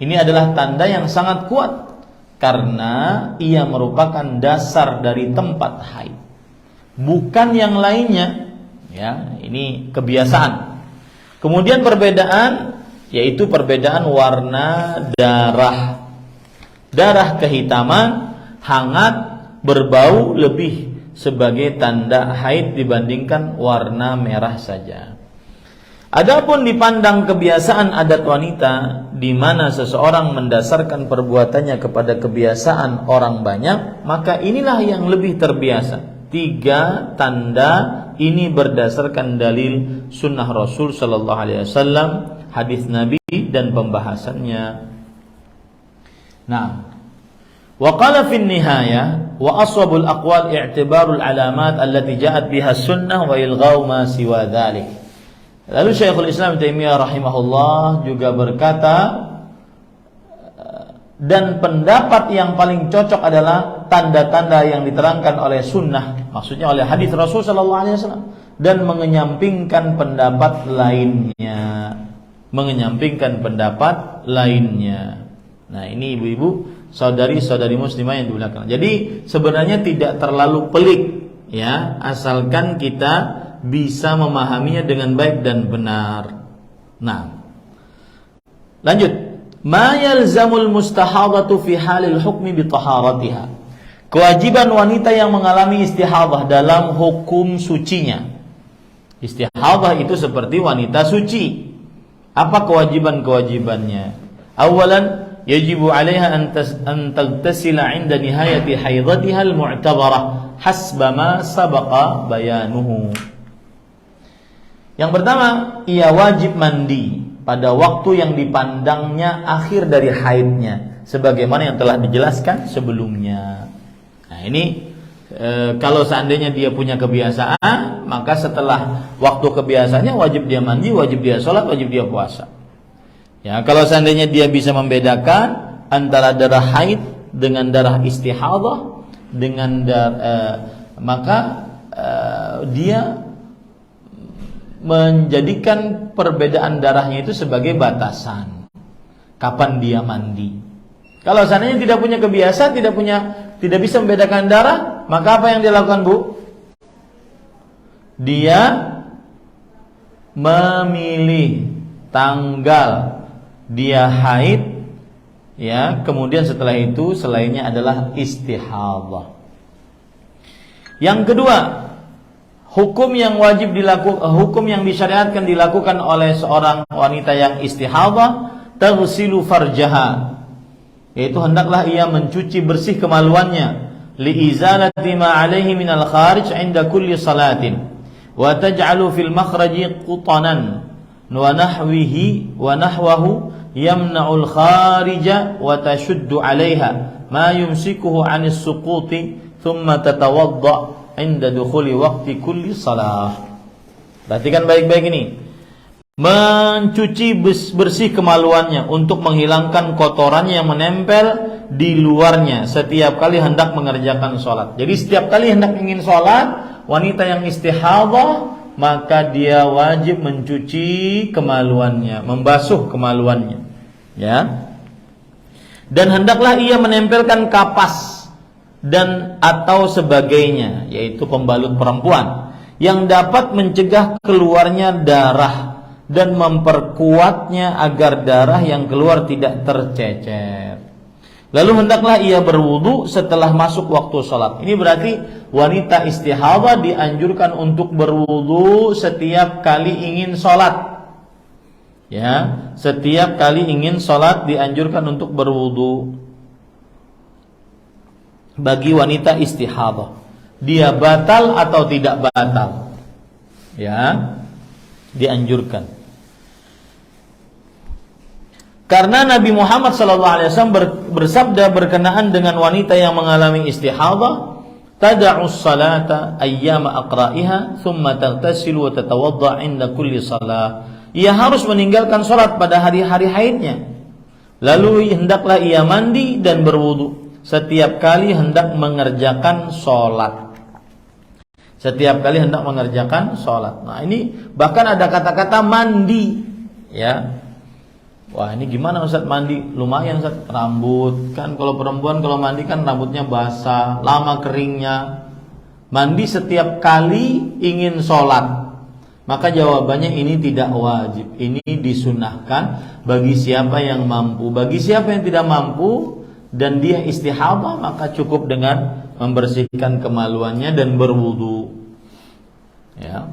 Ini adalah tanda yang sangat kuat karena ia merupakan dasar dari tempat haid, bukan yang lainnya. Ya, ini kebiasaan. Kemudian perbedaan, yaitu perbedaan warna darah. Darah kehitaman, hangat, berbau lebih sebagai tanda haid dibandingkan warna merah saja. Adapun dipandang kebiasaan adat wanita, di mana seseorang mendasarkan perbuatannya kepada kebiasaan orang banyak, maka inilah yang lebih terbiasa. 3 tanda ini berdasarkan dalil sunnah Rasul Sallallahu Alaihi Wasallam, hadis Nabi dan pembahasannya. Nah, wa qala fi nihayah wa aswabul aqwal i'tibarul alamat allati ja'at biha sunnah wa ilghau ma siwa dzalik. Lalu Syekhul Islam Taimiyah rahimahullah juga berkata, dan pendapat yang paling cocok adalah tanda-tanda yang diterangkan oleh sunnah, maksudnya oleh hadis Rasul sallallahu alaihi wasallam, dan mengenyampingkan pendapat lainnya. Nah, ini ibu-ibu, saudari-saudari muslimah yang dimuliakan. Jadi sebenarnya tidak terlalu pelik ya, asalkan kita bisa memahaminya dengan baik dan benar. Nah, lanjut. Ma yalzamul mustahadatu fi halil hukmi bi taharatiha. Kewajiban wanita yang mengalami istihadah dalam hukum sucinya. Istihadah itu seperti wanita suci. Apa kewajiban-kewajibannya? Awalan, yajibu 'alaiha an taghtasila 'inda nihayati haidatiha al-mu'tabarah hasba ma sabaqa bayanuhu. Yang pertama, ia wajib mandi pada waktu yang dipandangnya akhir dari haidnya, sebagaimana yang telah dijelaskan sebelumnya. Nah, ini kalau seandainya dia punya kebiasaan, maka setelah waktu kebiasaannya wajib dia mandi, wajib dia sholat, wajib dia puasa. Ya, kalau seandainya dia bisa membedakan antara darah haid dengan darah istihadah, maka dia menjadikan perbedaan darahnya itu sebagai batasan kapan dia mandi. Kalau seandainya tidak punya kebiasaan, tidak bisa membedakan darah, maka apa yang dia lakukan, Bu? dia memilih tanggal dia haid, ya, kemudian setelah itu selainnya adalah istihadhah. Yang kedua, hukum yang wajib dilakukan, hukum yang disyariatkan dilakukan oleh seorang wanita yang istihadhah, taghsilu farjaha, yaitu hendaklah ia mencuci bersih kemaluannya, liizalati ma alaihi minal kharij 'inda kulli salatin, wa taj'alu fil makhraji qutanan wa nahwihi wa nahwahu yamna'ul kharija wa tashuddu 'alaiha ma yumsikuhu 'anis suquti thumma tatawadda 'inda dukhuli waqti kulli salah. Perhatikan baik-baik ini. Mencuci bersih kemaluannya untuk menghilangkan kotorannya yang menempel di luarnya setiap kali hendak mengerjakan sholat. Jadi setiap kali hendak ingin sholat, wanita yang istihadhah, maka dia wajib mencuci kemaluannya, membasuh kemaluannya, ya. Dan hendaklah ia menempelkan kapas dan atau sebagainya, yaitu pembalut perempuan, yang dapat mencegah keluarnya darah dan memperkuatnya agar darah yang keluar tidak tercecer. Lalu hendaklah ia berwudu setelah masuk waktu sholat. Ini berarti wanita istihadhah dianjurkan untuk berwudu setiap kali ingin sholat. Ya, setiap kali ingin sholat dianjurkan untuk berwudu. Bagi wanita istihadhah, dia batal atau tidak batal? Ya, dianjurkan. Karena Nabi Muhammad SAW bersabda berkenaan dengan wanita yang mengalami istihadhah, tada'us salata ayyama aqra'iha thumma taghtasilu wa tatawadda 'inda kulli salah. Ia harus meninggalkan salat pada hari-hari haidnya, lalu hendaklah ia mandi dan berwudu setiap kali hendak mengerjakan salat. Setiap kali hendak mengerjakan salat. Nah, ini bahkan ada kata-kata mandi, ya. Wah, ini gimana Ustaz mandi? Lumayan Ustaz, rambut kan kalau perempuan kalau mandi kan rambutnya basah, lama keringnya. Mandi setiap kali ingin sholat. Maka jawabannya ini tidak wajib. Ini disunahkan bagi siapa yang mampu. Bagi siapa yang tidak mampu dan dia istihadhah, maka cukup dengan membersihkan kemaluannya dan berwudu. Ya.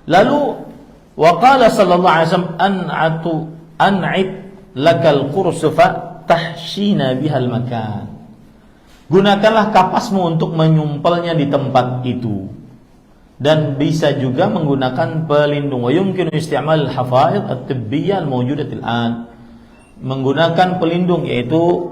Lalu waqala sallallahu alaihi wasallam an'id lakal qursufa tahshina bihal makan. Gunakanlah kapasmu untuk menyumpelnya di tempat itu, dan bisa juga menggunakan pelindung. Wa yumkinu isti'mal al-hafaid at-tibbiyah al-mawjudah al-an, menggunakan pelindung, yaitu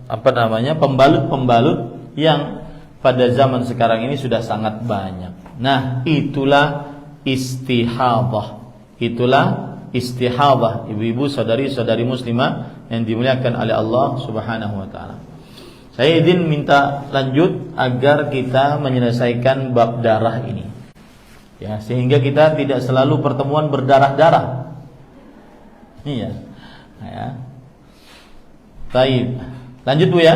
pembalut-pembalut yang pada zaman sekarang ini sudah sangat banyak. Nah, itulah istihadhah. Itulah istihadhah, ibu-ibu, saudari-saudari muslimah yang dimuliakan oleh Allah Subhanahu wa taala. Saya izin minta lanjut agar kita menyelesaikan bab darah ini. Ya, sehingga kita tidak selalu pertemuan berdarah-darah. Iya. Ya. Baik. Lanjut Bu ya.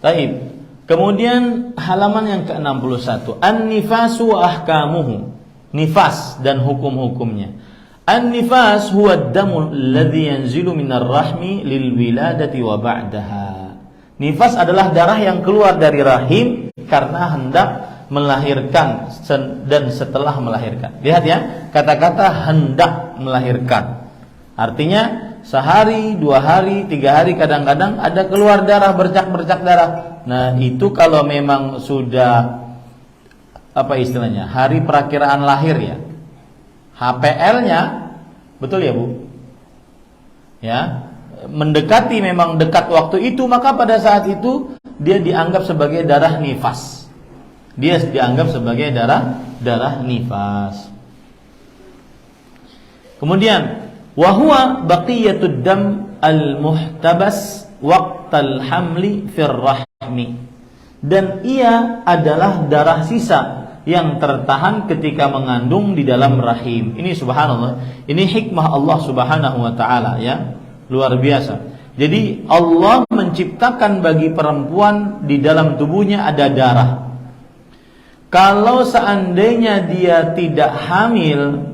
Baik. Kemudian halaman yang ke-61, an-nifasu wa ahkamuhu. Nifas dan hukum-hukumnya. An-nifas huwa ad-damu alladhi yanzilu minar rahmi lil wiladati wa ba'daha. Nifas adalah darah yang keluar dari rahim karena hendak melahirkan dan setelah melahirkan. Lihat ya, kata-kata hendak melahirkan. Artinya sehari, 2 hari, 3 hari kadang-kadang ada keluar darah, bercak-bercak darah. Nah, itu kalau memang sudah apa istilahnya, hari perakiraan lahir ya, HPL-nya, betul ya Bu? Ya, mendekati, memang dekat waktu itu, maka pada saat itu dia dianggap sebagai darah nifas. Dia dianggap sebagai darah nifas. Kemudian, wahwa baqiyatud dam al-muhtabas waqtal hamli fir rahmi. Dan ia adalah darah sisa yang tertahan ketika mengandung di dalam rahim. Ini subhanallah, ini hikmah Allah Subhanahu wa taala ya, luar biasa. Jadi Allah menciptakan bagi perempuan di dalam tubuhnya ada darah. Kalau seandainya dia tidak hamil,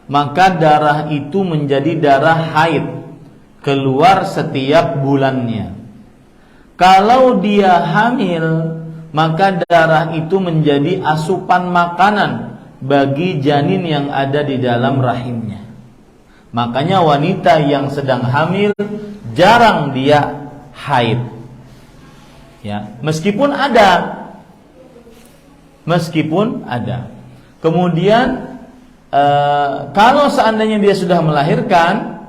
maka darah itu menjadi darah haid, keluar setiap bulannya. Kalau dia hamil, maka darah itu menjadi asupan makanan bagi janin yang ada di dalam rahimnya. Makanya wanita yang sedang hamil jarang dia haid. Ya, meskipun ada. Kemudian kalau seandainya dia sudah melahirkan,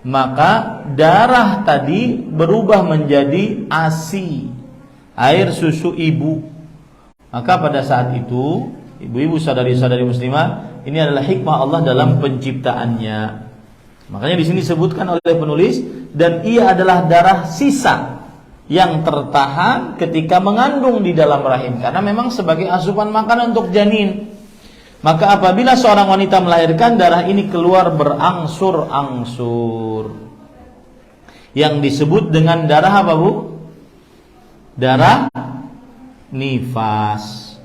maka darah tadi berubah menjadi ASI, air susu ibu. Maka pada saat itu, ibu-ibu, saudari-saudari muslimah, ini adalah hikmah Allah dalam penciptaannya. Makanya di sini disebutkan oleh penulis, dan ia adalah darah sisa yang tertahan ketika mengandung di dalam rahim, karena memang sebagai asupan makanan untuk janin. Maka apabila seorang wanita melahirkan, darah ini keluar berangsur-angsur, yang disebut dengan darah apa, Bu? Darah nifas.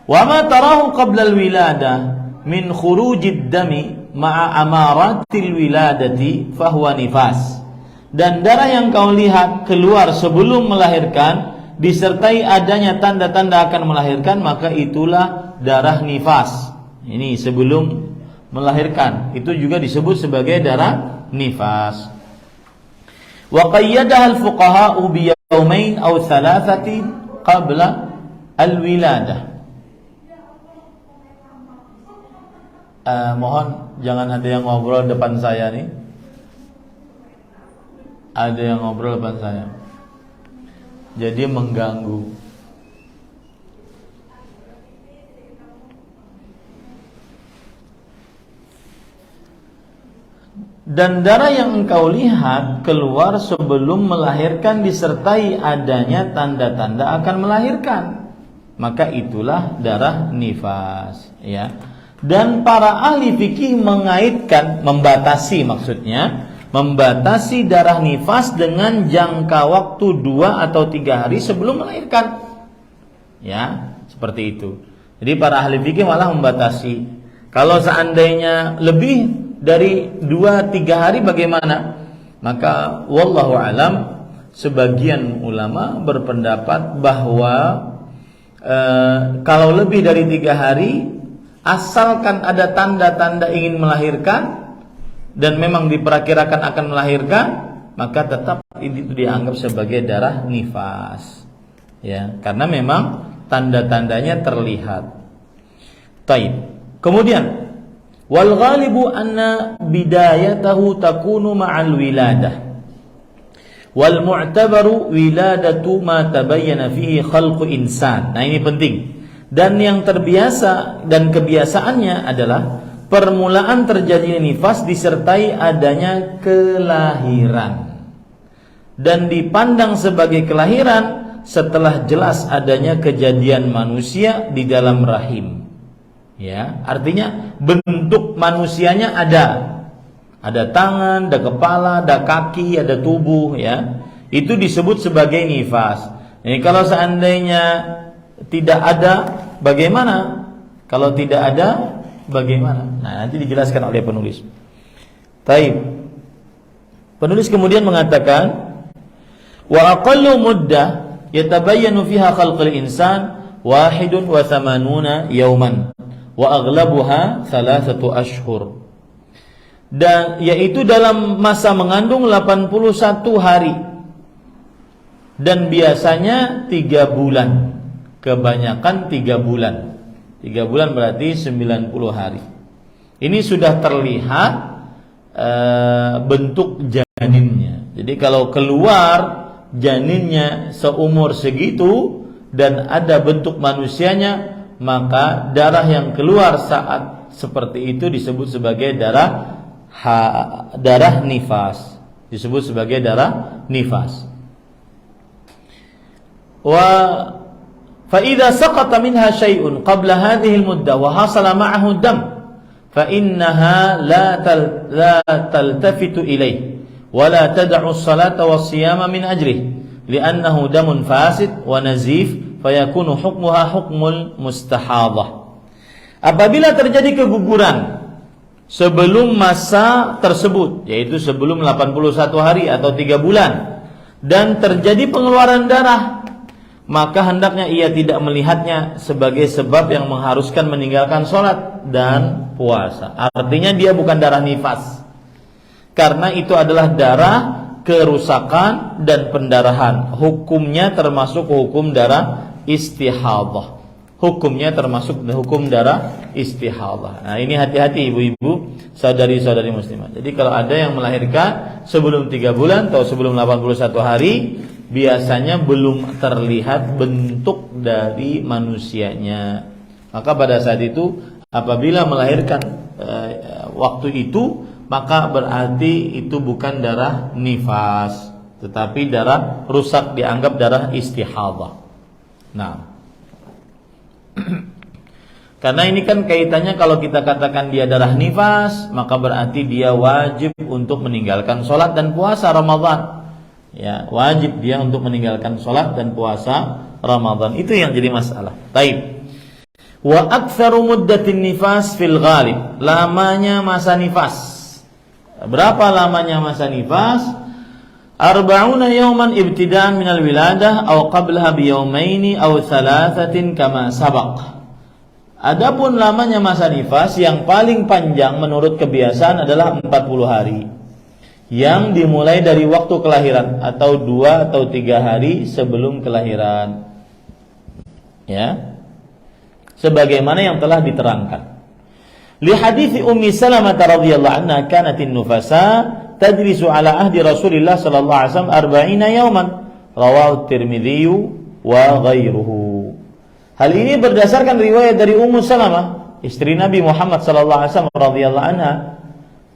Wa ma tarahu qabla al-wiladah min khurujid dami ma'a amaratil wiladati fahuwa nifas. Dan darah yang kau lihat keluar sebelum melahirkan disertai adanya tanda-tanda akan melahirkan, maka itulah darah nifas. Ini sebelum melahirkan, itu juga disebut sebagai darah nifas. Wa qayyadaha al-fuqaha'u bi yawmain aw thalathatin qabla al-wiladah. Mohon jangan ada yang ngobrol depan saya nih. Ada yang ngobrol depan saya, jadi mengganggu. Dan darah yang engkau lihat keluar sebelum melahirkan disertai adanya tanda-tanda akan melahirkan, maka itulah darah nifas, ya. Dan para ahli fikih mengaitkan, membatasi darah nifas dengan jangka waktu 2 atau 3 hari sebelum melahirkan. Ya, seperti itu. Jadi para ahli fikih malah membatasi. Kalau seandainya lebih dari 2-3 hari bagaimana? Maka wallahu alam, sebagian ulama berpendapat bahwa kalau lebih dari 3 hari, asalkan ada tanda-tanda ingin melahirkan dan memang diperkirakan akan melahirkan, maka tetap itu dianggap sebagai darah nifas, ya, karena memang tanda-tandanya terlihat. Taib. Kemudian wal ghalibu anna bidayatahu takunu ma'al wiladah wal mu'tabaru wiladatu ma tabayyana fihi khalqu insan. Nah, ini penting. Dan yang terbiasa dan kebiasaannya adalah permulaan terjadinya nifas disertai adanya kelahiran, dan dipandang sebagai kelahiran setelah jelas adanya kejadian manusia di dalam rahim. Ya, artinya bentuk manusianya ada tangan, ada kepala, ada kaki, ada tubuh, ya. Itu disebut sebagai nifas. Ini kalau seandainya tidak ada, bagaimana? Kalau tidak ada, bagaimana? Nah, nanti dijelaskan oleh penulis. Taib. Penulis kemudian mengatakan, wa aqallu muddah yatabayyanu fiha khalqul insan 81 yawman wa aghlabuha 3 ashhur. Dan yaitu dalam masa mengandung 81 hari. Dan biasanya 3 bulan. Kebanyakan 3 bulan. 3 bulan berarti 90 hari. Ini sudah terlihat bentuk janinnya. Jadi kalau keluar janinnya seumur segitu dan ada bentuk manusianya, maka darah yang keluar saat seperti itu disebut sebagai darah nifas. Disebut sebagai darah nifas. فإذا سقط منها شيء قبل هذه المدة وحصل معه الدم فإنها لا تلتفت إليه ولا تدع الصلاة والصيام من أجله لأنه دم فاسد ونزيف fayakunu hukmuha hukmul mustahadhah. Apabila terjadi keguguran sebelum masa tersebut, yaitu sebelum 81 hari atau 3 bulan, dan terjadi pengeluaran darah, maka hendaknya ia tidak melihatnya sebagai sebab yang mengharuskan meninggalkan sholat dan puasa. Artinya dia bukan darah nifas, karena itu adalah darah kerusakan dan pendarahan. Hukumnya termasuk hukum darah istihadhah. Hukumnya termasuk hukum darah istihadhah. Nah, ini hati-hati ibu-ibu, saudari-saudari muslimah. Jadi kalau ada yang melahirkan sebelum 3 bulan atau sebelum 81 hari, biasanya belum terlihat bentuk dari manusianya. Maka pada saat itu apabila melahirkan waktu itu, maka berarti itu bukan darah nifas, tetapi darah rusak, dianggap darah istihadhah. Nah, karena ini kan kaitannya, kalau kita katakan dia darah nifas, maka berarti dia wajib untuk meninggalkan sholat dan puasa Ramadan. Ya, wajib dia untuk meninggalkan sholat dan puasa Ramadan. Itu yang jadi masalah. Taib. Wa aktsaru muddatin nifas fil ghalib. Lamanya masa nifas. Berapa lamanya masa nifas? 40 yawman ibtida'an minal wiladah aw qablaha biyawmaini aw thalathatin kama sabaq. Adapun lamanya masa nifas yang paling panjang menurut kebiasaan adalah 40 hari, yang dimulai dari waktu kelahiran atau 2 atau 3 hari sebelum kelahiran. Ya. Sebagaimana yang telah diterangkan. Li hadithi Ummi Salamah radhiyallahu anha kanatin nufasa tadrisu ala ahdi Rasulillah sallallahu alaihi wasallam 40 yawman, rawahu Tirmidzi wa ghairuhu. Hal ini berdasarkan riwayat dari Ummu Salamah, istri Nabi Muhammad sallallahu alaihi wasallam radhiyallahu anha,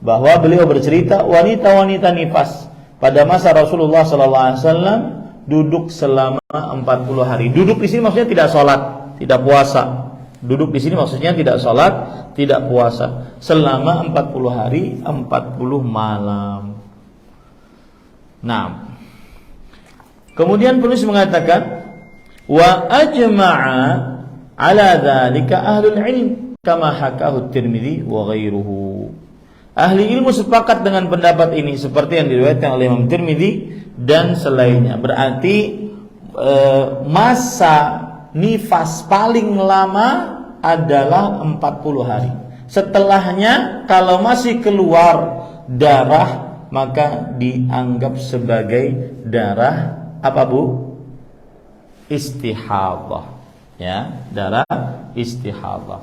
bahwa beliau bercerita wanita-wanita nifas pada masa Rasulullah sallallahu alaihi wasallam duduk selama 40 hari. Duduk di sini maksudnya tidak sholat, tidak puasa. Duduk di sini maksudnya tidak sholat, tidak puasa selama 40 hari, 40 malam. Nah, kemudian penulis mengatakan wa ajma'a ala dzalika ahlul ilm kama hakahu Tirmidzi wa ghairuhu. Ahli ilmu sepakat dengan pendapat ini seperti yang diriwayatkan oleh Imam Tirmidzi dan selainnya. Berarti masa nifas paling lama adalah 40 hari. Setelahnya kalau masih keluar darah, maka dianggap sebagai darah apa Bu? Istihadhah. Ya, darah istihadhah.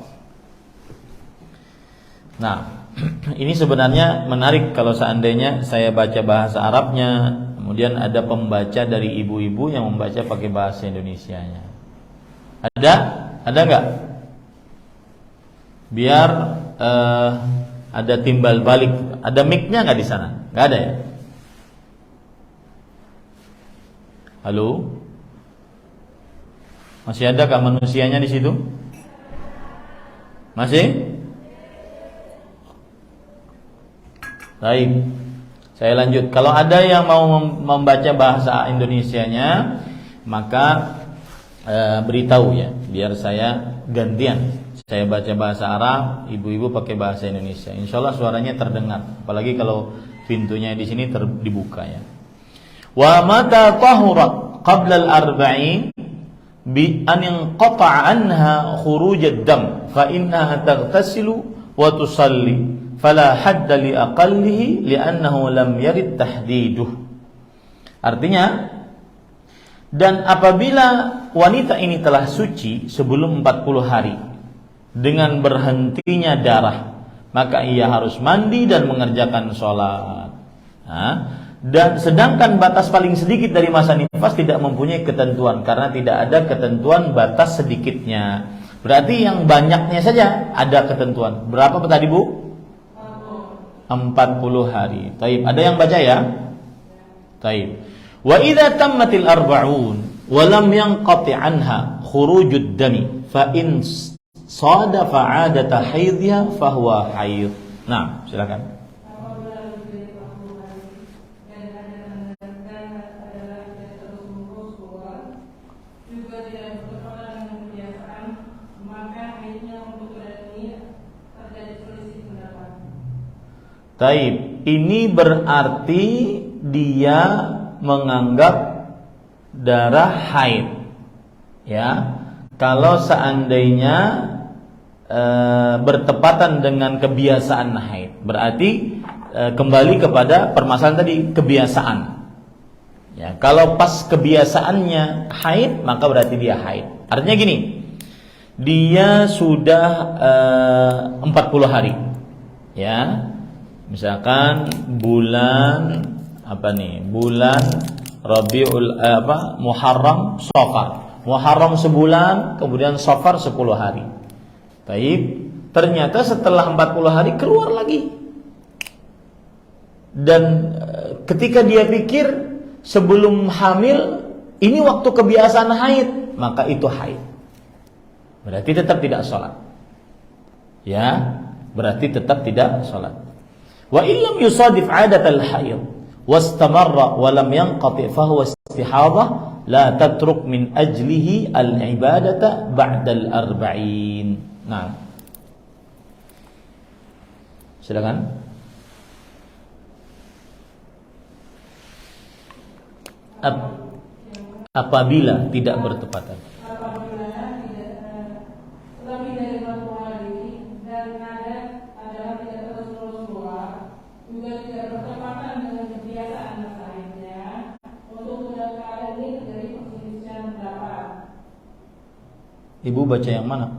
Nah, ini sebenarnya menarik kalau seandainya saya baca bahasa Arabnya, kemudian ada pembaca dari ibu-ibu yang membaca pakai bahasa Indonesianya. Ada nggak? Biar ada timbal balik. Ada mic-nya nggak di sana? Nggak ada ya? Halo? Masih ada kah manusianya di situ? Masih? Baik. Saya lanjut. Kalau ada yang mau membaca bahasa Indonesianya, maka beritahu ya, biar saya gantian. Saya baca bahasa Arab, ibu-ibu pakai bahasa Indonesia. Insyaallah suaranya terdengar. Apalagi kalau pintunya di sini dibuka ya. Wa mata tahurat qabla al-arba'in bi an inqata'a anha khuruj ad-dam fa innaha taghtasilu wa tusalli fala hadda li aqallihi li'annahu lam yarid tahdiduh. Artinya, dan apabila wanita ini telah suci sebelum 40 hari dengan berhentinya darah, maka ia harus mandi dan mengerjakan sholat. Dan sedangkan batas paling sedikit dari masa nifas tidak mempunyai ketentuan, karena tidak ada ketentuan batas sedikitnya. Berarti yang banyaknya saja ada ketentuan. Berapa tadi Bu? 40 hari. Taib. Ada yang baca ya? Taib. Wa idza tammatil arba'un wa lam yanqati anha khurujud dami fa in sadafa 'adata haidha fa huwa haid. Nah, silakan. Taib, ini berarti dia menganggap darah haid. Ya, kalau seandainya bertepatan dengan kebiasaan haid, berarti kembali kepada permasalahan tadi, kebiasaan. Ya, kalau pas kebiasaannya haid, maka berarti dia haid. Artinya gini, dia sudah 40 hari. Ya. Misalkan bulan Bulan Rabiul Muharram, Safar. Muharram sebulan, kemudian Safar 10 hari. Baik, ternyata setelah 40 hari keluar lagi. Dan ketika dia pikir sebelum hamil ini waktu kebiasaan haid, maka itu haid. Berarti tetap tidak sholat. Ya, berarti tetap tidak sholat. Wa illam yusadif 'adat al-haid wastamarra wa lam yanqati fa huwa istihadhah la tatruk min ajlihi al-ibadata ba'da al-arba'in. Nah. Silakan. Apabila tidak bertepatan. Ibu baca yang mana?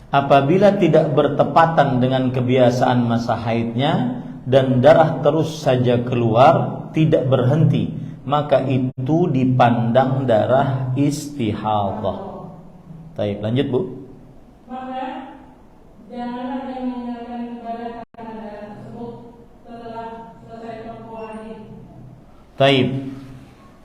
Apabila tidak bertepatan dengan kebiasaan masa haidnya dan darah terus saja keluar, tidak berhenti, maka itu dipandang darah istihadhah. Baik, lanjut Bu. Maka janganlah yang meninggalkan ibadah karena darah tersebut setelah selesai 40 hari. Baik.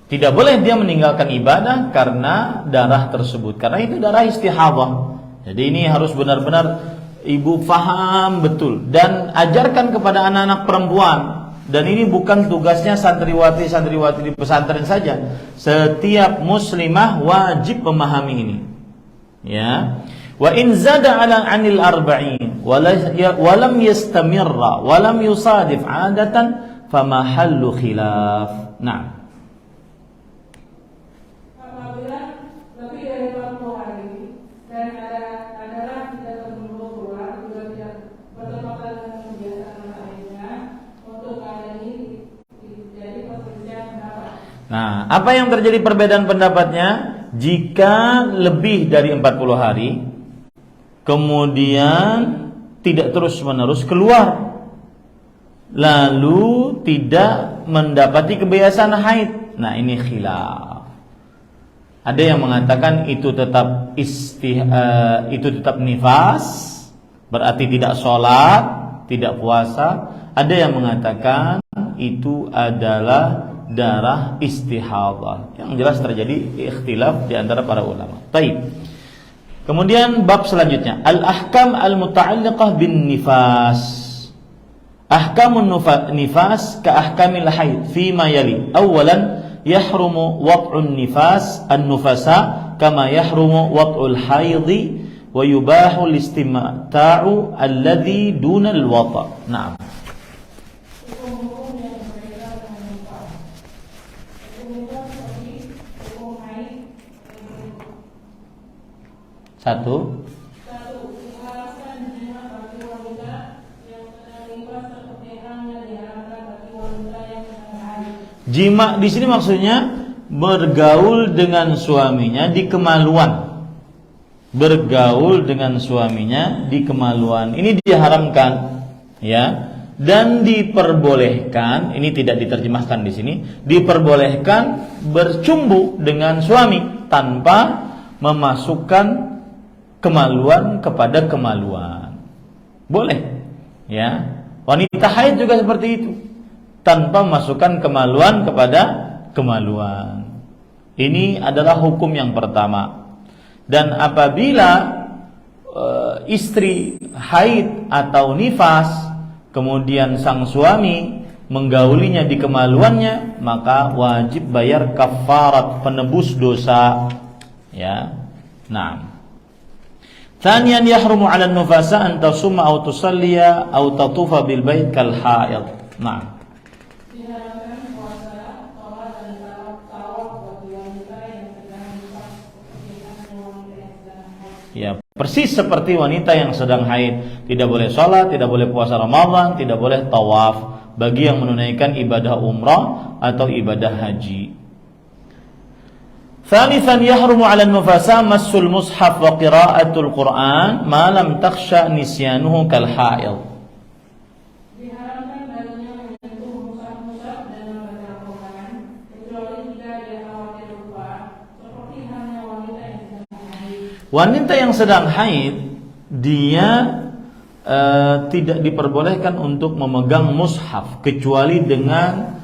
Tidak boleh dia meninggalkan ibadah karena darah tersebut, karena itu darah istihadhah. Jadi ini harus benar-benar ibu faham betul dan ajarkan kepada anak-anak perempuan. Dan ini bukan tugasnya santriwati di pesantren saja. Setiap muslimah wajib memahami ini. Ya. Wa in zada 'anil arba'in wa lam yastamirra wa lam yusadif 'adatan famahallu khilaf. Nah. Nah, apa yang terjadi perbedaan pendapatnya? Jika lebih dari 40 hari, kemudian tidak terus-menerus keluar, lalu tidak mendapati kebiasaan haid. Nah, ini khilaf. Ada yang mengatakan itu tetap nifas, berarti tidak sholat, tidak puasa. Ada yang mengatakan itu adalah darah istihadhah. Yang jelas terjadi ikhtilaf di antara para ulama. Baik. Kemudian bab selanjutnya, al-ahkam al-muta'alliqah bin nifas. Ahkamun nifas ka ahkamil haid fi ma yali. Awalan, yahrumu wad'un nifas an-nufasa kama yahrumu wad'ul haidhi wa yubahu al-istimta'u alladhi duna al-wata'. Naam. Satu. Menghalalkan jima bagi wanita yang sedang nifas seperti halnya diharamkan bagi wanita yang sedang haid. Jima di sini maksudnya bergaul dengan suaminya di kemaluan. Bergaul dengan suaminya di kemaluan. Ini diharamkan, ya. Dan diperbolehkan, ini tidak diterjemahkan di sini, diperbolehkan bercumbu dengan suami tanpa memasukkan kemaluan kepada kemaluan. Boleh. Ya. Wanita haid juga seperti itu. Tanpa memasukkan kemaluan kepada kemaluan. Ini adalah hukum yang pertama. Dan apabila istri haid atau nifas, kemudian sang suami menggaulinya di kemaluannya, maka wajib bayar kafarat, penebus dosa. Ya. Nah. Thaniyan yahrumu 'ala an-nufasa an tasumma aw tusalliya aw tatufa bil bait kal haid. Nah. Ya, persis seperti wanita yang sedang haid, tidak boleh sholat, tidak boleh puasa Ramadan, tidak boleh tawaf bagi yang menunaikan ibadah umrah atau ibadah haji. Thalithan yahrumu 'ala an-nufasa massul mushaf wa qira'atul Qur'an ma lam takhsha nisyanuhu kal haid. Diharamkan baginya menyentuh mushaf dan membaca Al-Qur'an kecuali jika dia khawatir lupa, seperti halnya wanita yang sedang haid. Wanita yang sedang haid dia tidak diperbolehkan untuk memegang mushaf kecuali dengan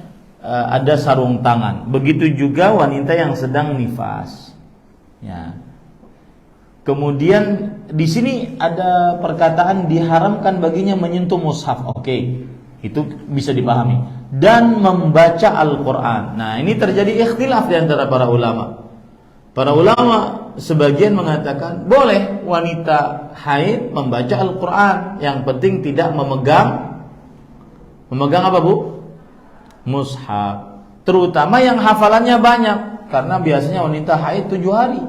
ada sarung tangan. Begitu juga wanita yang sedang nifas. Ya. Kemudian di sini ada perkataan diharamkan baginya menyentuh mushaf. Oke, itu bisa dipahami. Dan membaca Al-Quran. Nah, ini terjadi ikhtilaf di antara para ulama. Para ulama sebagian mengatakan boleh wanita haid membaca Al-Quran, yang penting tidak memegang apa, Bu? Mushaf. Terutama yang hafalannya banyak, karena biasanya wanita haid 7 hari.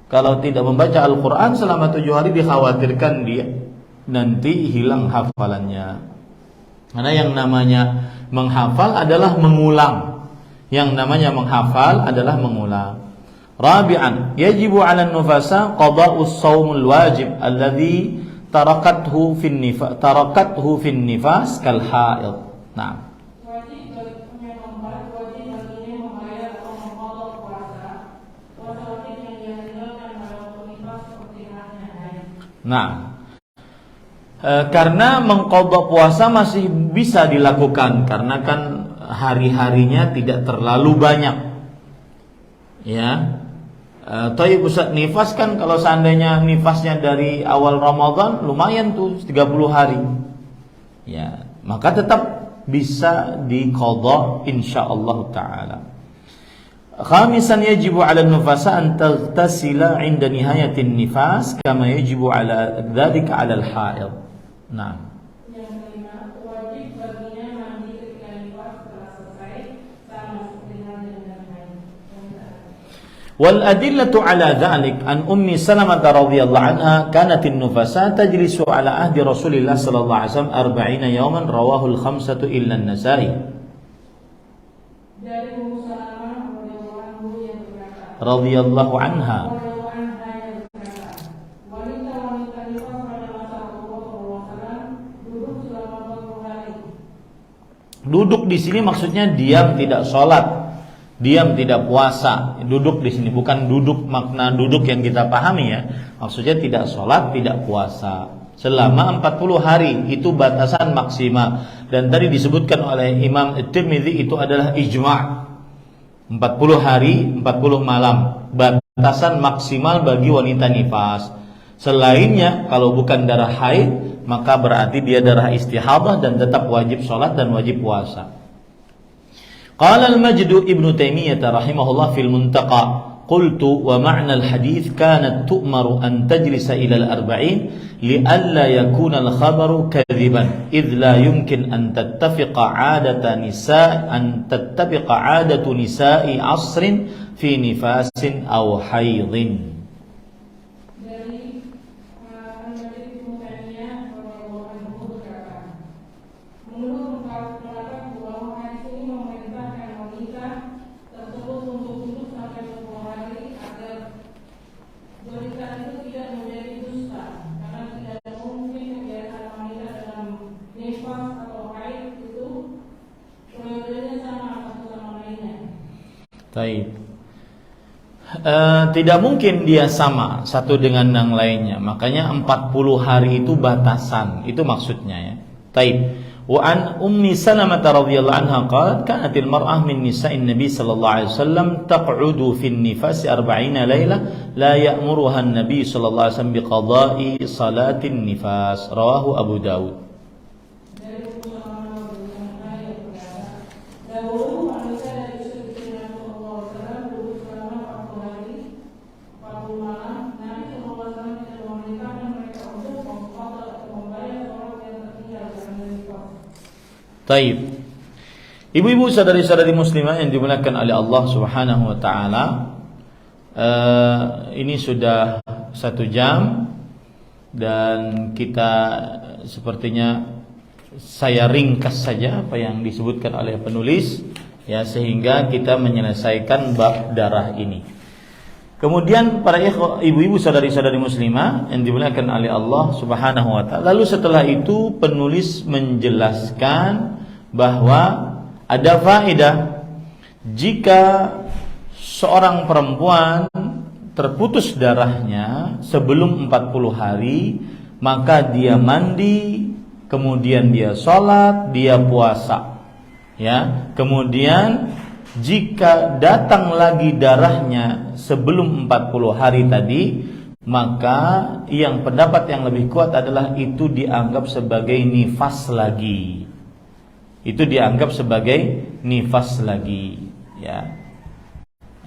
Kalau tidak membaca Al-Quran selama 7 hari, dikhawatirkan dia nanti hilang hafalannya. Karena yang namanya menghafal adalah mengulang. Yang namanya menghafal adalah mengulang. Rabi'an, yajibu 'ala an-nufasa qada'us shaumul wajib alladhi tarakathu fin nifas kal haid. Nah. Wajib baginya membayar atau mengqadha puasa wajib yang dia tinggalkan pada waktu nifas seperti halnya haid. Nah, karena mengqadha puasa masih bisa dilakukan karena kan hari-harinya tidak terlalu banyak. Ya. Thayyib Ustaz, nifas kan kalau seandainya nifasnya dari awal Ramadan lumayan tuh 30 hari. Ya, maka tetap bisa diqadha insyaallah taala. Khamisan yajibu 'ala an-nufasa an taghtasila 'inda nihayatin nifas kama yajibu 'ala dzalika 'ala al-haid. Nah. Yang kelima, wajib baginya mandi ketika nifas telah selesai, sama seperti halnya dengan haid. Wal adillatu 'ala dzalik an Ummi Salamah radhiyallahu anha kanat an-nufasa tajlisu 'ala ahdi Rasulillah sallallahu alaihi wasallam 40 yawman rawahu al-khamsatu illa an-Nasa'i. Dari Ummu Salamah radhiyallahu anha wanita-wanita nifas pada masa Rasulullah SAW duduk selama 40 hari. Duduk di sini maksudnya diam, tidak sholat, diam, tidak puasa. Duduk di sini bukan duduk makna duduk yang kita pahami ya. Maksudnya tidak sholat, tidak puasa selama 40 hari, itu batasan maksimal. Dan tadi disebutkan oleh Imam At-Tirmidzi itu adalah ijma'. 40 hari, 40 malam batasan maksimal bagi wanita nifas. Selainnya kalau bukan darah haid, maka berarti dia darah istihadah dan tetap wajib sholat dan wajib puasa. Qala al-Majd Ibnu Taimiyah rahimahullah fil Muntaqa, qultu wa ma'na al-hadits kanat tu'maru an tajlisa ila al-40 li'alla yakuna al-khabaru kadhiban idh la yumkin an tattafiqa 'adatu nisa'i 'asrin fi nifasin aw haidin. Tidak mungkin dia sama satu dengan yang lainnya. Makanya 40 hari itu batasan. Itu maksudnya ya. Taib. Wa an Ummi Salamah radhiyallahu anha qalat kanatil mar'ah min nisa'in Nabi sallallahu alaihi wasallam taq'udu fin nifas 40 lailah la ya'muruha an-nabi sallallahu alaihi wasallam biqada'i salatin nifas. Rawahu Abu Dawud. Taib. Ibu-ibu, saudari-saudari muslimah yang dimuliakan oleh Allah Subhanahu wa taala, ini sudah 1 jam dan kita sepertinya saya ringkas saja apa yang disebutkan oleh penulis ya, sehingga kita menyelesaikan bab darah ini. Kemudian para ibu-ibu saudari-saudari muslimah yang dimuliakan oleh Allah Subhanahu wa taala, lalu setelah itu penulis menjelaskan bahwa ada faedah jika seorang perempuan terputus darahnya sebelum 40 hari, maka dia mandi, kemudian dia sholat, dia puasa. Ya, kemudian jika datang lagi darahnya sebelum 40 hari tadi, maka yang pendapat yang lebih kuat adalah itu dianggap sebagai nifas lagi. Itu dianggap sebagai nifas lagi, ya.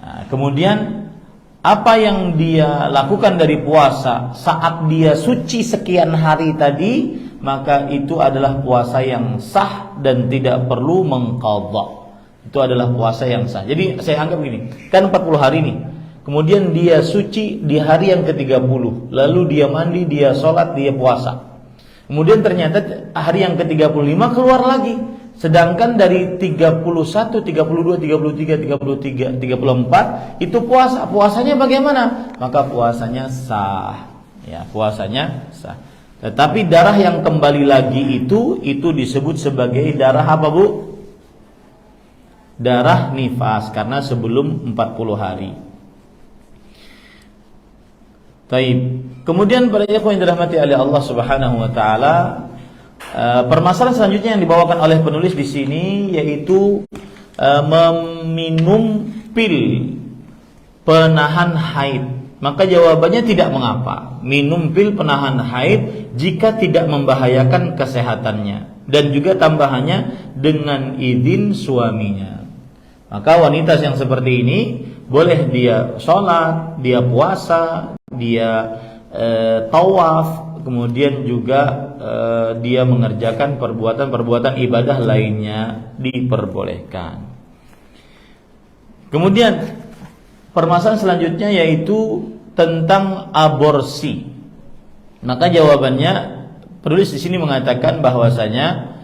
Nah, kemudian apa yang dia lakukan dari puasa saat dia suci sekian hari tadi, maka itu adalah puasa yang sah dan tidak perlu mengqadha. Itu adalah puasa yang sah. Jadi saya anggap gini, kan 40 hari nih. Kemudian dia suci di hari yang ke-30, lalu dia mandi, dia sholat, dia puasa. Kemudian ternyata hari yang ke-35 keluar lagi. Sedangkan dari 31, 32, 33, 34 itu puasa. Puasanya bagaimana? Maka puasanya sah. Ya, puasanya sah. Tetapi darah yang kembali lagi itu disebut sebagai darah apa, Bu? Darah nifas, karena sebelum 40 hari. Taib. Kemudian para ikhwan yang dirahmati oleh Allah Subhanahu wa taala, permasalahan selanjutnya yang dibawakan oleh penulis di sini yaitu meminum pil penahan haid. Maka jawabannya tidak mengapa. Minum pil penahan haid jika tidak membahayakan kesehatannya, dan juga tambahannya dengan izin suaminya. Maka wanita yang seperti ini boleh dia sholat, dia puasa, dia tawaf, kemudian juga dia mengerjakan perbuatan-perbuatan ibadah lainnya diperbolehkan. Kemudian permasalahan selanjutnya yaitu tentang aborsi. Maka jawabannya penulis di sini mengatakan bahwasanya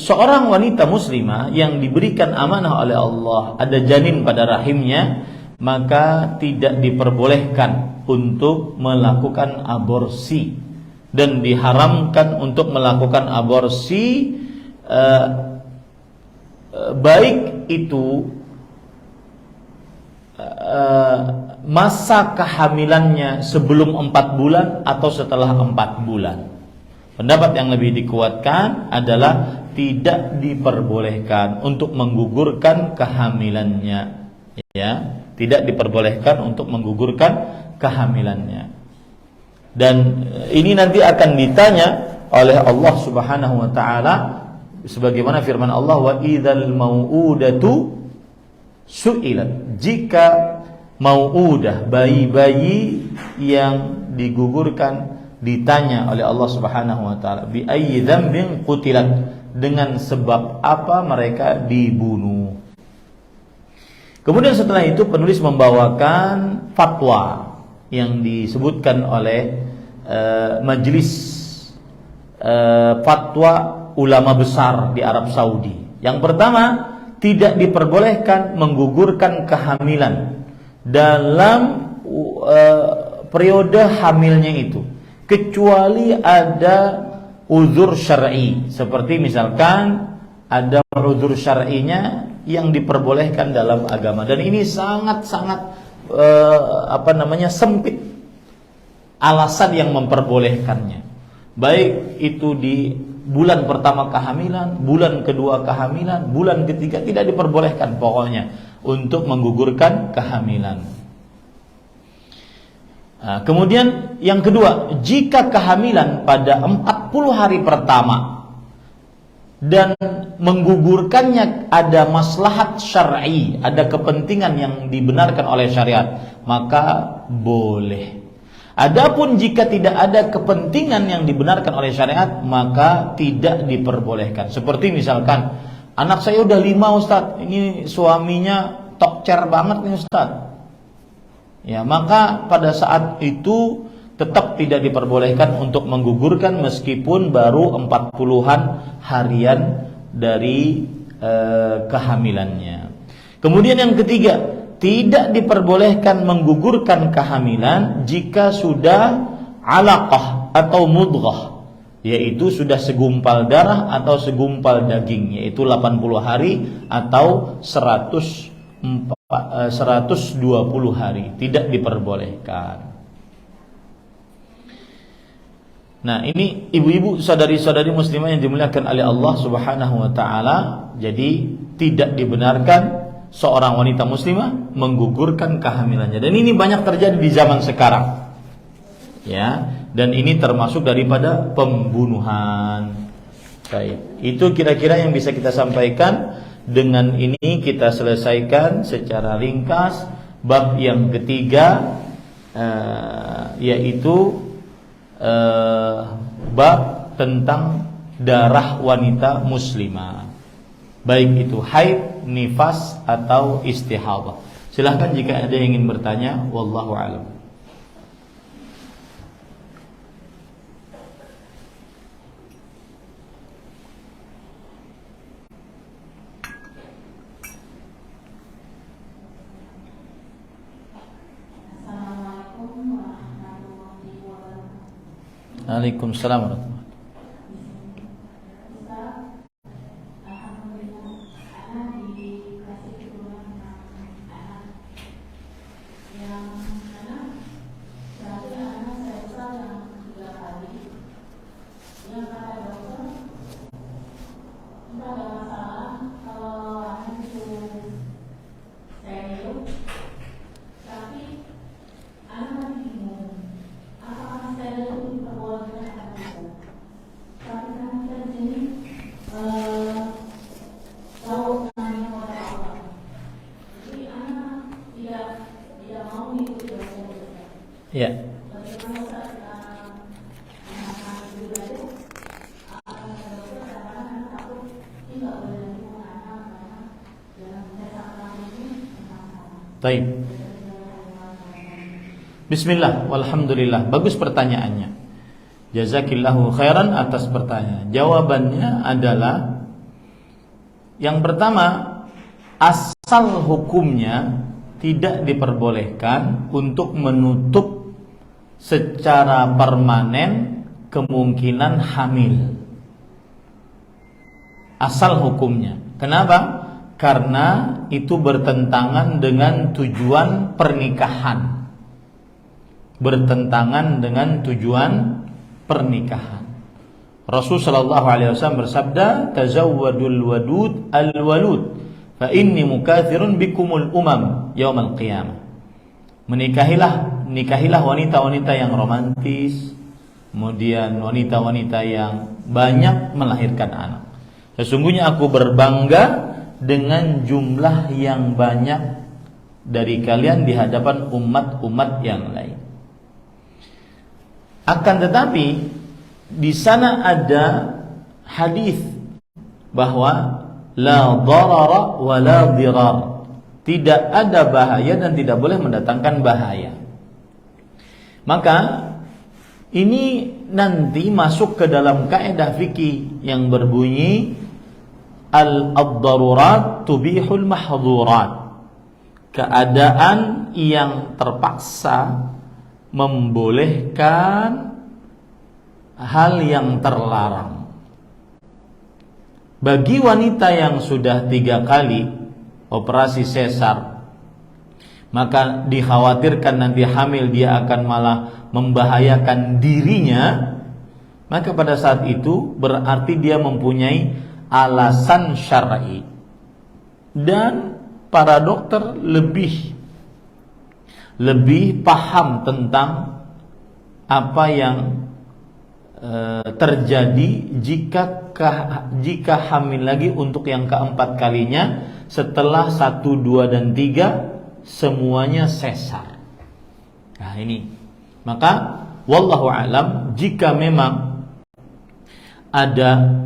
seorang wanita muslimah yang diberikan amanah oleh Allah, ada janin pada rahimnya, maka tidak diperbolehkan untuk melakukan aborsi, dan diharamkan untuk melakukan aborsi baik itu masa kehamilannya sebelum 4 bulan atau setelah 4 bulan. Pendapat yang lebih dikuatkan adalah tidak diperbolehkan untuk menggugurkan kehamilannya, ya, tidak diperbolehkan untuk menggugurkan kehamilannya. Dan ini nanti akan ditanya oleh Allah Subhanahu wa taala sebagaimana firman Allah, wa idzal mau'udatu su'ilat. Jika mau'udah, bayi-bayi yang digugurkan, ditanya oleh Allah Subhanahu wa taala, bi ayyi dzambin qutilat, dengan sebab apa mereka dibunuh. Kemudian setelah itu penulis membawakan fatwa yang disebutkan oleh majelis fatwa ulama besar di Arab Saudi. Yang pertama, tidak diperbolehkan menggugurkan kehamilan dalam periode hamilnya itu, kecuali ada uzur syar'i. Seperti misalkan ada uzur syar'inya yang diperbolehkan dalam agama, dan ini sangat-sangat sempit alasan yang memperbolehkannya. Baik itu di bulan pertama kehamilan, bulan kedua kehamilan, bulan ketiga, tidak diperbolehkan pokoknya untuk menggugurkan kehamilan. Nah, kemudian yang kedua, jika kehamilan pada 40 hari pertama dan menggugurkannya ada maslahat syar'i, ada kepentingan yang dibenarkan oleh syariat, maka boleh. Adapun jika tidak ada kepentingan yang dibenarkan oleh syariat, maka tidak diperbolehkan. Seperti misalkan, anak saya udah 5 Ustaz, ini suaminya tokcer banget nih Ustaz. Ya, maka pada saat itu tetap tidak diperbolehkan untuk menggugurkan meskipun baru 40-an harian dari kehamilannya. Kemudian yang ketiga, tidak diperbolehkan menggugurkan kehamilan jika sudah alaqah atau mudghah, yaitu sudah segumpal darah atau segumpal daging, yaitu 80 hari atau 120 hari, tidak diperbolehkan. Nah, ini ibu-ibu, saudari-saudari muslimah yang dimuliakan oleh Allah Subhanahu wa taala, jadi tidak dibenarkan seorang wanita muslimah menggugurkan kehamilannya, dan ini banyak terjadi di zaman sekarang, ya, dan ini termasuk daripada pembunuhan. Baik, itu kira-kira yang bisa kita sampaikan. Dengan ini kita selesaikan secara ringkas bab yang ketiga, yaitu bab tentang darah wanita muslimah, baik itu haid, nifas atau istihadah. Silahkan jika ada yang ingin bertanya. Wallahu a'lam. Assalamualaikum warahmatullahi wabarakatuh. Waalaikumsalam warahmatullahi wabarakatuh. Ya. Baik. Bismillah, walhamdulillah. Bagus pertanyaannya. Jazakillahu khairan atas pertanyaan. Jawabannya adalah, yang pertama, asal hukumnya tidak diperbolehkan untuk menutup secara permanen kemungkinan hamil. Asal hukumnya. Kenapa? Karena itu bertentangan dengan tujuan pernikahan. Bertentangan dengan tujuan pernikahan. Rasul sallallahu alaihi wasallam bersabda, "Tazawwadul wadud al-walud, fa inni mukatsirun bikumul umam yaumal qiyamah." Nikahilah wanita-wanita yang romantis, kemudian wanita-wanita yang banyak melahirkan anak. Sesungguhnya aku berbangga dengan jumlah yang banyak dari kalian di hadapan umat-umat yang lain. Akan tetapi di sana ada hadis bahwa la darara wa la dirar, tidak ada bahaya dan tidak boleh mendatangkan bahaya. Maka ini nanti masuk ke dalam kaidah fikih yang berbunyi al-darurat tubihul mahdhurat. Keadaan yang terpaksa membolehkan hal yang terlarang. Bagi wanita yang sudah 3 kali operasi sesar, maka dikhawatirkan nanti hamil dia akan malah membahayakan dirinya, maka pada saat itu berarti dia mempunyai alasan syar'i. Dan para dokter lebih paham tentang apa yang terjadi jika hamil lagi untuk yang keempat kalinya setelah 1, 2, dan 3 semuanya sesar. Nah ini Maka wallahu alam, jika memang ada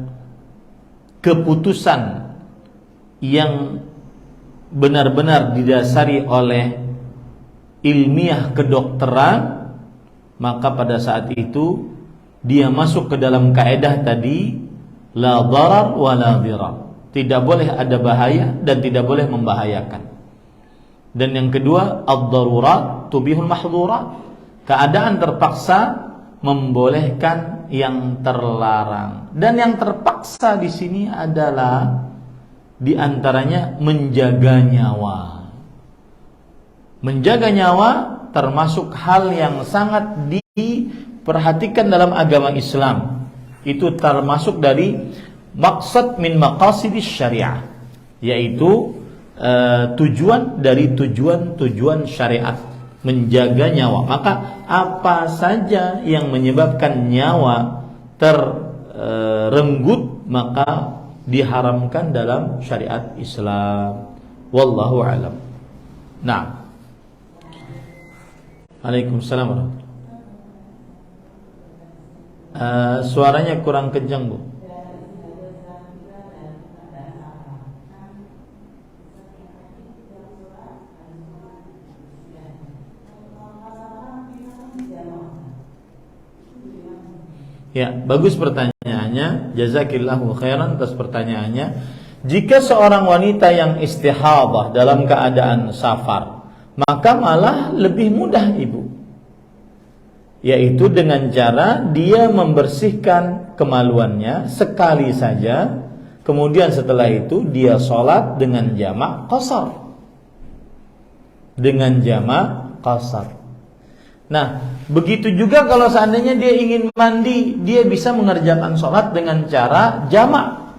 keputusan yang benar-benar didasari oleh ilmiah kedokteran, maka pada saat itu dia masuk ke dalam kaedah tadi, la darar wa la dirar. Tidak boleh ada bahaya dan tidak boleh membahayakan. Dan yang kedua, ad-darurat tubihul mahdhurat. Keadaan terpaksa membolehkan yang terlarang. Dan yang terpaksa di sini adalah di antaranya menjaga nyawa. Menjaga nyawa termasuk hal yang sangat diperhatikan dalam agama Islam. Itu termasuk dari maksud min maqasidis syariah, yaitu tujuan dari tujuan syariat, menjaga nyawa. Maka apa saja yang menyebabkan nyawa terenggut maka diharamkan dalam syariat Islam. Wallahu a'lam. Nah, Waalaikumsalam warahmatullahi. Suaranya kurang kencang, Bu. Ya, bagus pertanyaannya. Jazakillahu khairan atas pertanyaannya. Jika seorang wanita yang istihadah dalam keadaan safar, maka malah lebih mudah, Ibu. Yaitu dengan cara dia membersihkan kemaluannya sekali saja, kemudian setelah itu dia sholat dengan jamak qasar. Dengan jamak qasar. Nah, begitu juga kalau seandainya dia ingin mandi, dia bisa mengerjakan sholat dengan cara jamak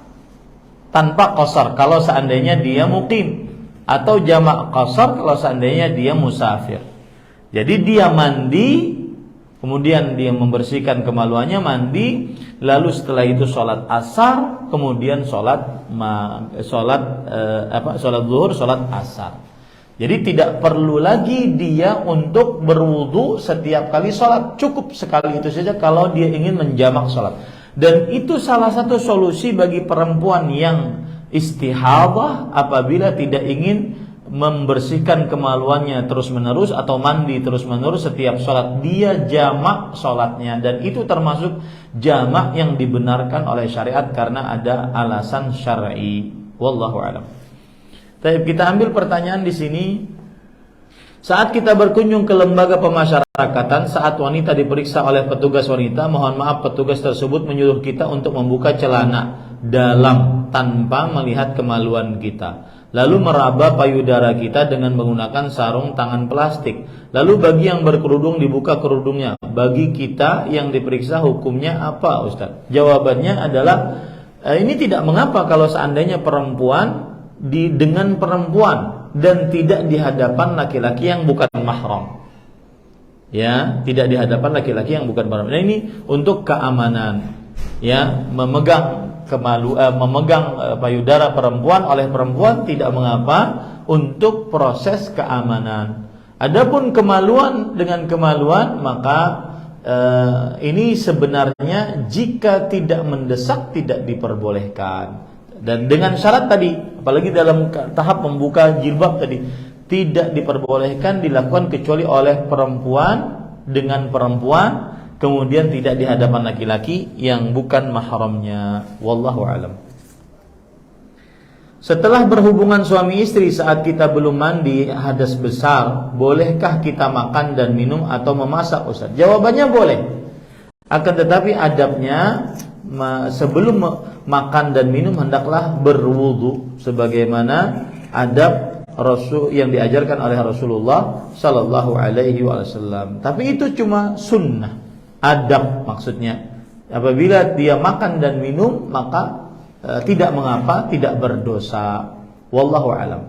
tanpa qasar kalau seandainya dia muqim, atau jamak qasar kalau seandainya dia musafir. Jadi dia mandi, kemudian dia membersihkan kemaluannya, mandi, lalu setelah itu sholat asar, kemudian sholat zuhur, sholat asar. Jadi tidak perlu lagi dia untuk berwudu setiap kali sholat. Cukup sekali itu saja kalau dia ingin menjamak sholat. Dan itu salah satu solusi bagi perempuan yang istihadah apabila tidak ingin membersihkan kemaluannya terus-menerus atau mandi terus-menerus setiap sholat. Dia jamak sholatnya. Dan itu termasuk jamak yang dibenarkan oleh syariat karena ada alasan syar'i. Wallahu a'lam. Kita ambil pertanyaan di sini. Saat kita berkunjung ke lembaga pemasyarakatan, saat wanita diperiksa oleh petugas wanita, mohon maaf petugas tersebut menyuruh kita untuk membuka celana dalam tanpa melihat kemaluan kita, lalu meraba payudara kita dengan menggunakan sarung tangan plastik. Lalu bagi yang berkerudung dibuka kerudungnya. Bagi kita yang diperiksa hukumnya apa, Ustaz? Jawabannya adalah ini tidak mengapa kalau seandainya perempuan dengan perempuan dan tidak di hadapan laki-laki yang bukan mahram. Ya, tidak di hadapan laki-laki yang bukan mahram. Nah, ini untuk keamanan. Ya, memegang payudara perempuan oleh perempuan tidak mengapa untuk proses keamanan. Adapun kemaluan dengan kemaluan, maka ini sebenarnya jika tidak mendesak tidak diperbolehkan. Dan dengan syarat tadi, apalagi dalam tahap membuka jilbab tadi, tidak diperbolehkan dilakukan kecuali oleh perempuan dengan perempuan, kemudian tidak di hadapan laki-laki yang bukan mahramnya. Wallahu alam. Setelah berhubungan suami istri saat kita belum mandi hadas besar, bolehkah kita makan dan minum atau memasak, Ustaz? Jawabannya boleh. Akan tetapi adabnya sebelum makan dan minum hendaklah berwudu sebagaimana adab Rasul yang diajarkan oleh Rasulullah sallallahu alaihi wasallam. Tapi itu cuma sunnah, adab maksudnya. Apabila dia makan dan minum maka tidak mengapa, tidak berdosa. Wallahu alam.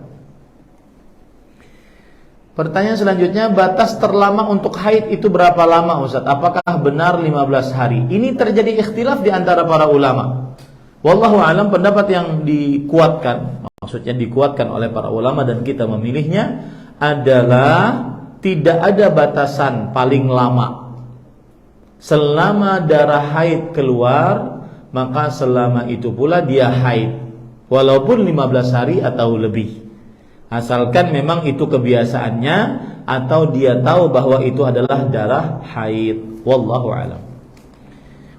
Pertanyaan selanjutnya, batas terlama untuk haid itu berapa lama, Ustaz? Apakah benar 15 hari? Ini terjadi ikhtilaf di antara para ulama. Wallahu alam, pendapat yang dikuatkan, maksudnya dikuatkan oleh para ulama dan kita memilihnya adalah tidak ada batasan paling lama. selama darah haid keluar, maka selama itu pula dia haid, walaupun 15 hari atau lebih. Asalkan memang itu kebiasaannya, atau dia tahu bahwa itu adalah darah haid. Wallahu a'lam.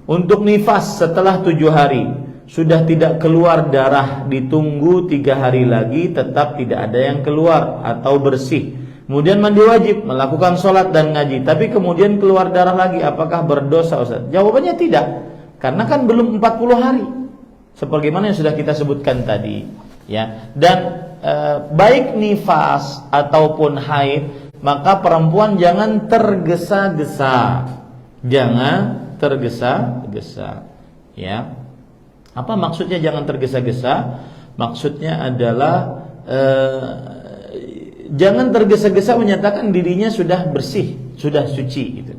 Untuk nifas setelah 7 hari sudah tidak keluar darah, ditunggu 3 hari lagi tetap tidak ada yang keluar atau bersih, kemudian mandi wajib, melakukan sholat dan ngaji, tapi kemudian keluar darah lagi, apakah berdosa Ustaz? Jawabannya tidak, karena kan belum 40 hari sebagaimana yang sudah kita sebutkan tadi, ya. Dan baik nifas ataupun haid, maka perempuan jangan tergesa-gesa. Jangan tergesa-gesa, ya. Apa maksudnya jangan tergesa-gesa? Maksudnya adalah jangan tergesa-gesa menyatakan dirinya sudah bersih, sudah suci gitu.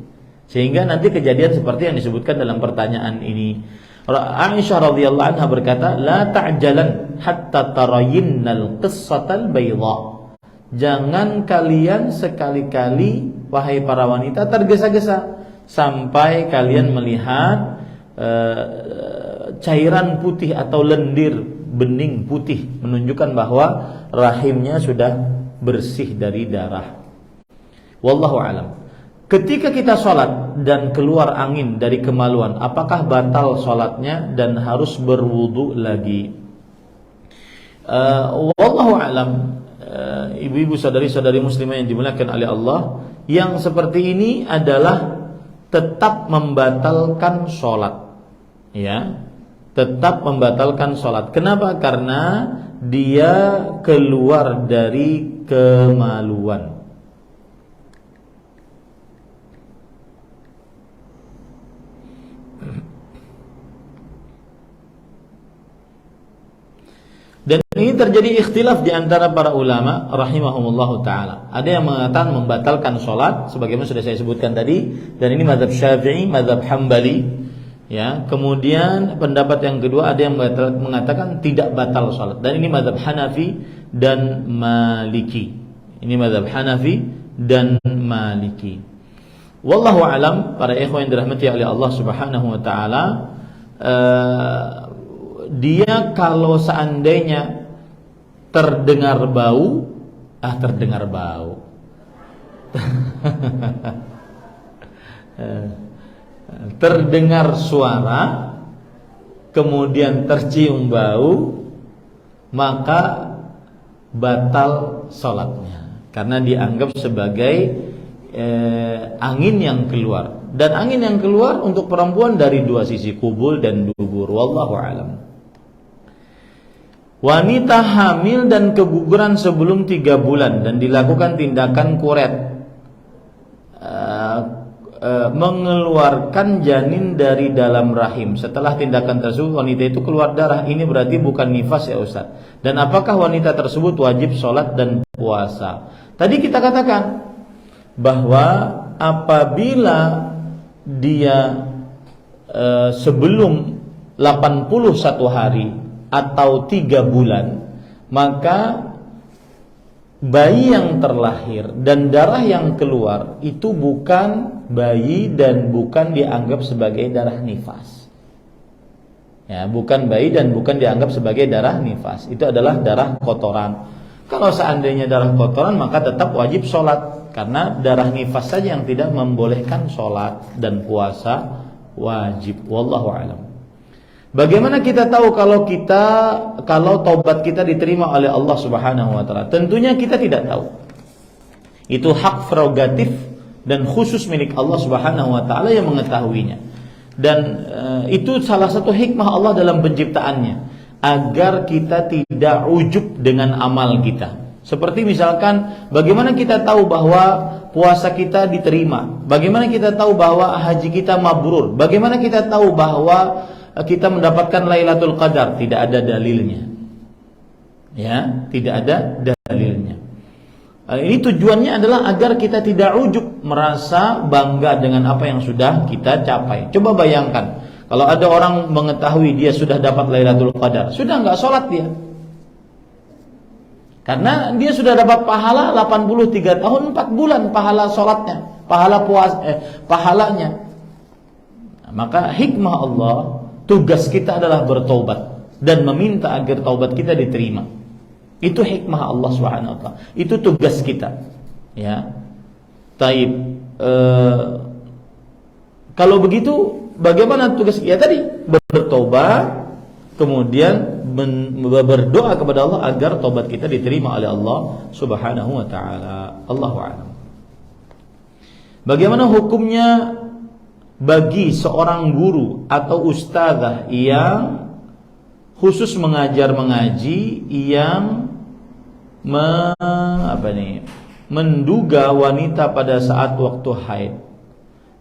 Sehingga nanti kejadian seperti yang disebutkan dalam pertanyaan ini. Aisyah radhiyallahu anha berkata, "La ta'jalan hatta tarayinnal qissatal bayda." Jangan kalian sekali-kali wahai para wanita tergesa-gesa sampai kalian melihat cairan putih atau lendir bening putih, menunjukkan bahwa rahimnya sudah bersih dari darah. Wallahu alam. Ketika kita sholat dan keluar angin dari kemaluan, apakah batal sholatnya dan harus berwudu lagi? Wallahu alam. Ibu-ibu, saudari-saudari muslimah yang dimuliakan oleh Allah, yang seperti ini adalah tetap membatalkan sholat, ya, tetap membatalkan sholat. Kenapa? Karena dia keluar dari kemaluan. Dan ini terjadi ikhtilaf di antara para ulama rahimahumullahu taala. Ada yang mengatakan membatalkan sholat sebagaimana sudah saya sebutkan tadi, dan ini mazhab Syafi'i, mazhab Hambali, ya. Kemudian pendapat yang kedua ada yang mengatakan tidak batal sholat, dan ini mazhab Hanafi dan Maliki. Ini mazhab Hanafi dan Maliki. Wallahu alam, para ikhwan yang dirahmati oleh Allah Subhanahu wa taala, dia kalau seandainya terdengar bau, terdengar suara, kemudian tercium bau, maka batal sholatnya, karena dianggap sebagai angin yang keluar. Dan angin yang keluar untuk perempuan dari dua sisi, kubul dan dubur. Wallahu alam. Wanita hamil dan keguguran sebelum 3 bulan dan dilakukan tindakan kuret, mengeluarkan janin dari dalam rahim. Setelah tindakan tersebut wanita itu keluar darah, ini berarti bukan nifas ya Ustaz? Dan apakah wanita tersebut wajib sholat dan puasa? Tadi kita katakan bahwa apabila dia sebelum 81 hari atau 3 bulan, maka bayi yang terlahir dan darah yang keluar itu bukan bayi dan bukan dianggap sebagai darah nifas. Ya, bukan bayi dan bukan dianggap sebagai darah nifas. Itu adalah darah kotoran. Kalau seandainya darah kotoran, maka tetap wajib sholat, karena darah nifas saja yang tidak membolehkan sholat dan puasa wajib. Wallahu a'lam. Bagaimana kita tahu kalau taubat kita diterima oleh Allah Subhanahu wa taala? Tentunya kita tidak tahu. Itu hak prerogatif dan khusus milik Allah Subhanahu wa taala yang mengetahuinya. Dan itu salah satu hikmah Allah dalam penciptaannya, agar kita tidak ujub dengan amal kita. Seperti misalkan, bagaimana kita tahu bahwa puasa kita diterima? Bagaimana kita tahu bahwa haji kita mabrur? Bagaimana kita tahu bahwa kita mendapatkan Lailatul Qadar? Tidak ada dalilnya. Ya, tidak ada dalilnya. Ini tujuannya adalah agar kita tidak ujub, merasa bangga dengan apa yang sudah kita capai. Coba bayangkan, kalau ada orang mengetahui dia sudah dapat Lailatul Qadar, sudah enggak sholat dia. Karena dia sudah dapat pahala 83 tahun 4 bulan pahala sholatnya, pahalanya. Maka hikmah Allah, tugas kita adalah bertaubat dan meminta agar taubat kita diterima. Itu hikmah Allah Subhanahu wa taala. Itu tugas kita. Ya. Taib. Kalau begitu bagaimana tugas kita tadi? Bertobat, kemudian berdoa kepada Allah agar taubat kita diterima oleh Allah Subhanahu wa taala. Allahu a'lam. Bagaimana hukumnya bagi seorang guru atau ustadzah yang khusus mengaji yang menduga wanita pada saat waktu haid?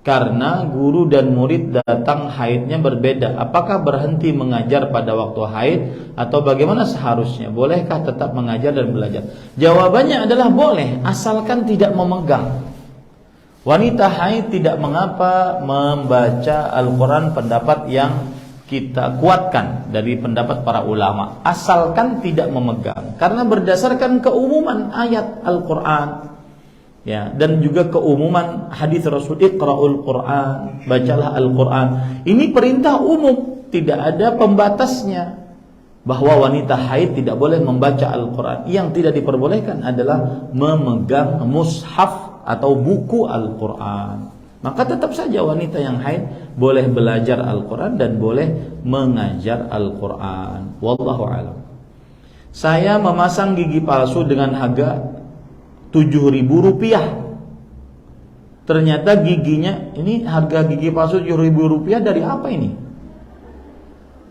Karena guru dan murid datang haidnya berbeda, apakah berhenti mengajar pada waktu haid atau bagaimana seharusnya? Bolehkah tetap mengajar dan belajar? Jawabannya adalah boleh, asalkan tidak memegang. Wanita haid tidak mengapa membaca Al-Quran, pendapat yang kita kuatkan dari pendapat para ulama, asalkan tidak memegang, karena berdasarkan keumuman ayat Al-Quran, ya, dan juga keumuman hadis Rasul, Iqra'ul Quran, bacalah Al-Quran. Ini perintah umum, tidak ada pembatasnya bahwa wanita haid tidak boleh membaca Al-Quran. Yang tidak diperbolehkan adalah memegang mushaf atau buku Al-Quran. Maka tetap saja wanita yang haid boleh belajar Al-Quran dan boleh mengajar Al-Quran. Wallahu a'lam. Saya memasang gigi palsu dengan harga Rp7.000. Ternyata giginya, ini harga gigi palsu Rp7.000 dari apa ini?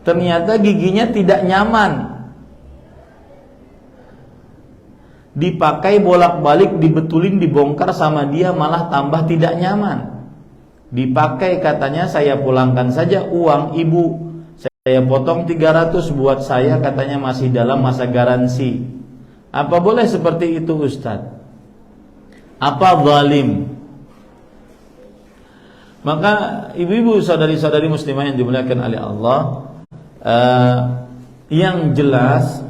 Ternyata giginya tidak nyaman, dipakai bolak-balik, dibetulin, dibongkar sama dia malah tambah tidak nyaman. Dipakai katanya, saya pulangkan saja uang ibu, saya potong 300 buat saya, katanya masih dalam masa garansi. Apa boleh seperti itu Ustaz? Apa zalim? Maka ibu-ibu, saudari-saudari muslimah yang dimuliakan oleh Allah, yang jelas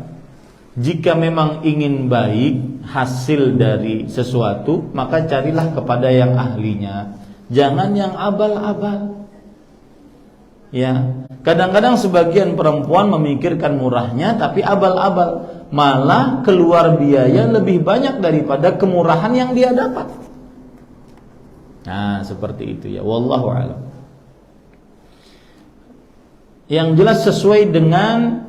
jika memang ingin baik hasil dari sesuatu, maka carilah kepada yang ahlinya, jangan yang abal-abal. Ya, kadang-kadang sebagian perempuan memikirkan murahnya tapi abal-abal, malah keluar biaya lebih banyak daripada kemurahan yang dia dapat. Nah, seperti itu ya, wallahu a'lam. Yang jelas sesuai dengan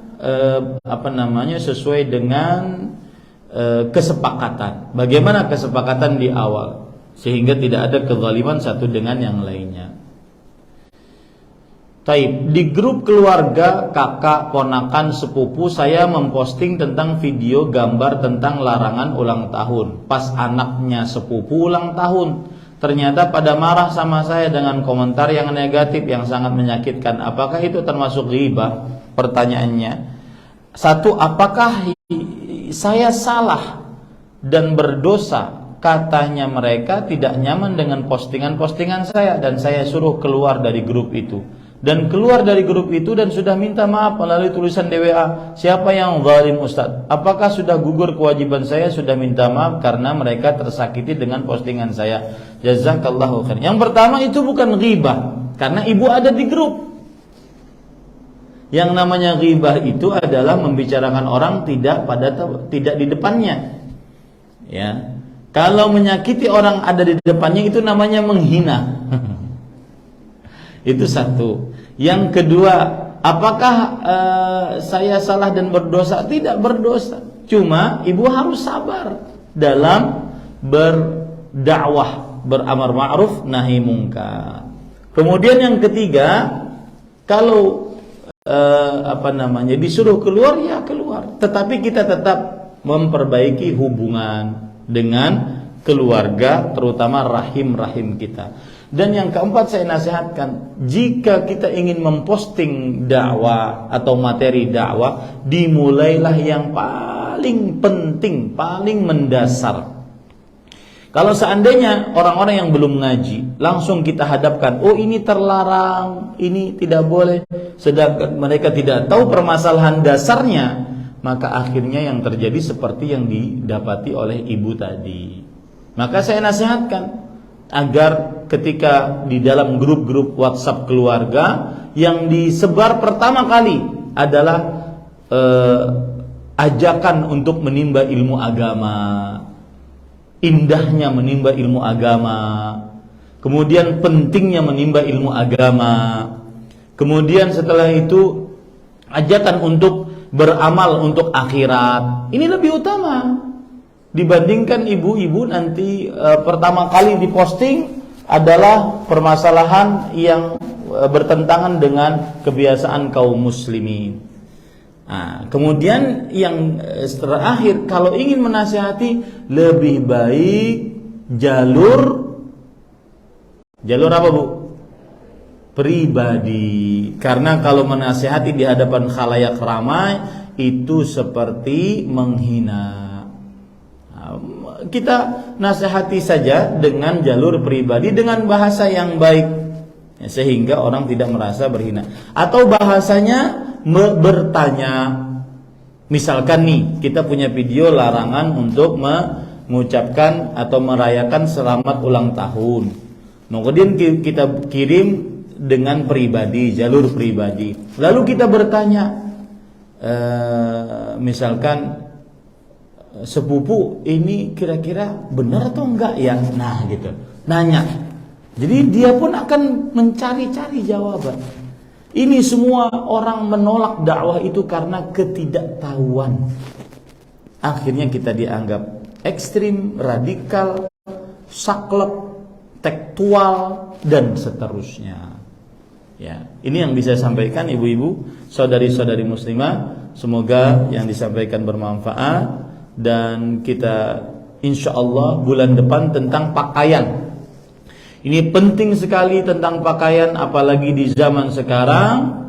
sesuai dengan kesepakatan. Bagaimana kesepakatan di awal sehingga tidak ada kezaliman satu dengan yang lainnya. Taib, di grup keluarga, kakak, ponakan, sepupu, saya memposting tentang video gambar tentang larangan ulang tahun. Pas anaknya sepupu ulang tahun, ternyata pada marah sama saya dengan komentar yang negatif yang sangat menyakitkan. Apakah itu termasuk ghibah? Pertanyaannya, satu, apakah saya salah dan berdosa? Katanya mereka tidak nyaman dengan postingan-postingan saya dan saya suruh keluar dari grup itu. Dan keluar dari grup itu dan sudah minta maaf melalui tulisan di WA. Siapa yang zalim Ustaz? Apakah sudah gugur kewajiban saya sudah minta maaf karena mereka tersakiti dengan postingan saya? Jazakallahu khair. Yang pertama itu bukan ghibah, karena ibu ada di grup. Yang namanya ghibah itu adalah membicarakan orang tidak di depannya. Ya. Kalau menyakiti orang ada di depannya itu namanya menghina. Itu satu. Yang kedua, apakah saya salah dan berdosa? Tidak berdosa. Cuma ibu harus sabar dalam berdakwah, beramar ma'ruf nahi mungkar. Kemudian yang ketiga, kalau disuruh keluar ya keluar. Tetapi kita tetap memperbaiki hubungan dengan keluarga, terutama rahim-rahim kita. Dan yang keempat saya nasihatkan, jika kita ingin memposting dakwah atau materi dakwah, dimulailah yang paling penting, paling mendasar. Kalau seandainya orang-orang yang belum ngaji, langsung kita hadapkan, oh ini terlarang, ini tidak boleh, sedangkan mereka tidak tahu permasalahan dasarnya, maka akhirnya yang terjadi seperti yang didapati oleh ibu tadi. Maka saya nasihatkan, agar ketika di dalam grup-grup WhatsApp keluarga yang disebar pertama kali adalah ajakan untuk menimba ilmu agama, indahnya menimba ilmu agama, kemudian pentingnya menimba ilmu agama, kemudian setelah itu ajakan untuk beramal untuk akhirat. Ini lebih utama dibandingkan ibu-ibu nanti pertama kali diposting adalah permasalahan yang bertentangan dengan kebiasaan kaum muslimin. Nah, kemudian yang terakhir, kalau ingin menasihati lebih baik jalur apa Bu? Pribadi. Karena kalau menasihati di hadapan khalayak ramai itu seperti menghina. Kita nasihati saja dengan jalur pribadi dengan bahasa yang baik, sehingga orang tidak merasa berhina. Atau bahasanya bertanya, misalkan nih kita punya video larangan untuk mengucapkan atau merayakan selamat ulang tahun, kemudian kita kirim dengan pribadi, jalur pribadi, lalu kita bertanya, misalkan sepupu ini kira-kira benar atau enggak ya, nah gitu, nanya. Jadi dia pun akan mencari-cari jawaban. Ini semua orang menolak dakwah itu karena ketidaktahuan. Akhirnya kita dianggap ekstrim, radikal, saklek, tekstual, dan seterusnya. Ya, ini yang bisa saya sampaikan ibu-ibu, saudari-saudari muslimah. Semoga yang disampaikan bermanfaat. Dan kita insya Allah bulan depan tentang pakaian. Ini penting sekali tentang pakaian, apalagi di zaman sekarang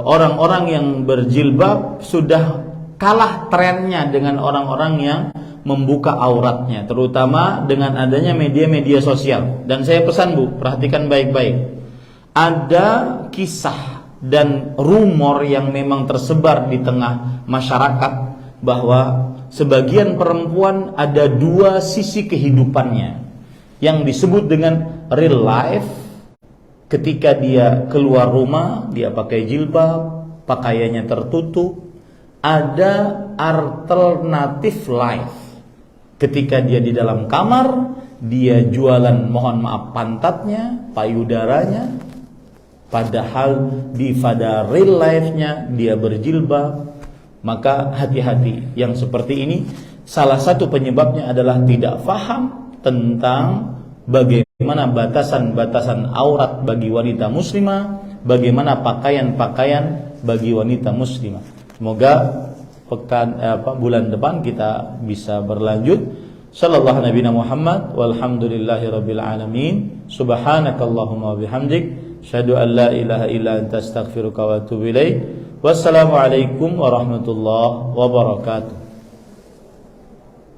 orang-orang yang berjilbab sudah kalah trennya dengan orang-orang yang membuka auratnya, terutama dengan adanya media-media sosial. Dan saya pesan Bu, perhatikan baik-baik. Ada kisah dan rumor yang memang tersebar di tengah masyarakat bahwa sebagian perempuan ada dua sisi kehidupannya yang disebut dengan real life. Ketika dia keluar rumah, dia pakai jilbab, pakaiannya tertutup. Ada alternatif life. Ketika dia di dalam kamar, dia jualan, mohon maaf, pantatnya, payudaranya. Padahal pada real life-nya dia berjilbab. Maka hati-hati, yang seperti ini salah satu penyebabnya adalah tidak faham tentang bagaimana batasan-batasan aurat bagi wanita muslimah, bagaimana pakaian-pakaian bagi wanita muslimah. Semoga bulan depan kita bisa berlanjut. Sallallahu nabiyana Muhammad walhamdulillahi rabbil alamin. Subhanakallahumma wabihamdik, asyhadu an la ilaha illa anta astaghfiruka wa atubu ilaik. Wassalamualaikum warahmatullahi wabarakatuh.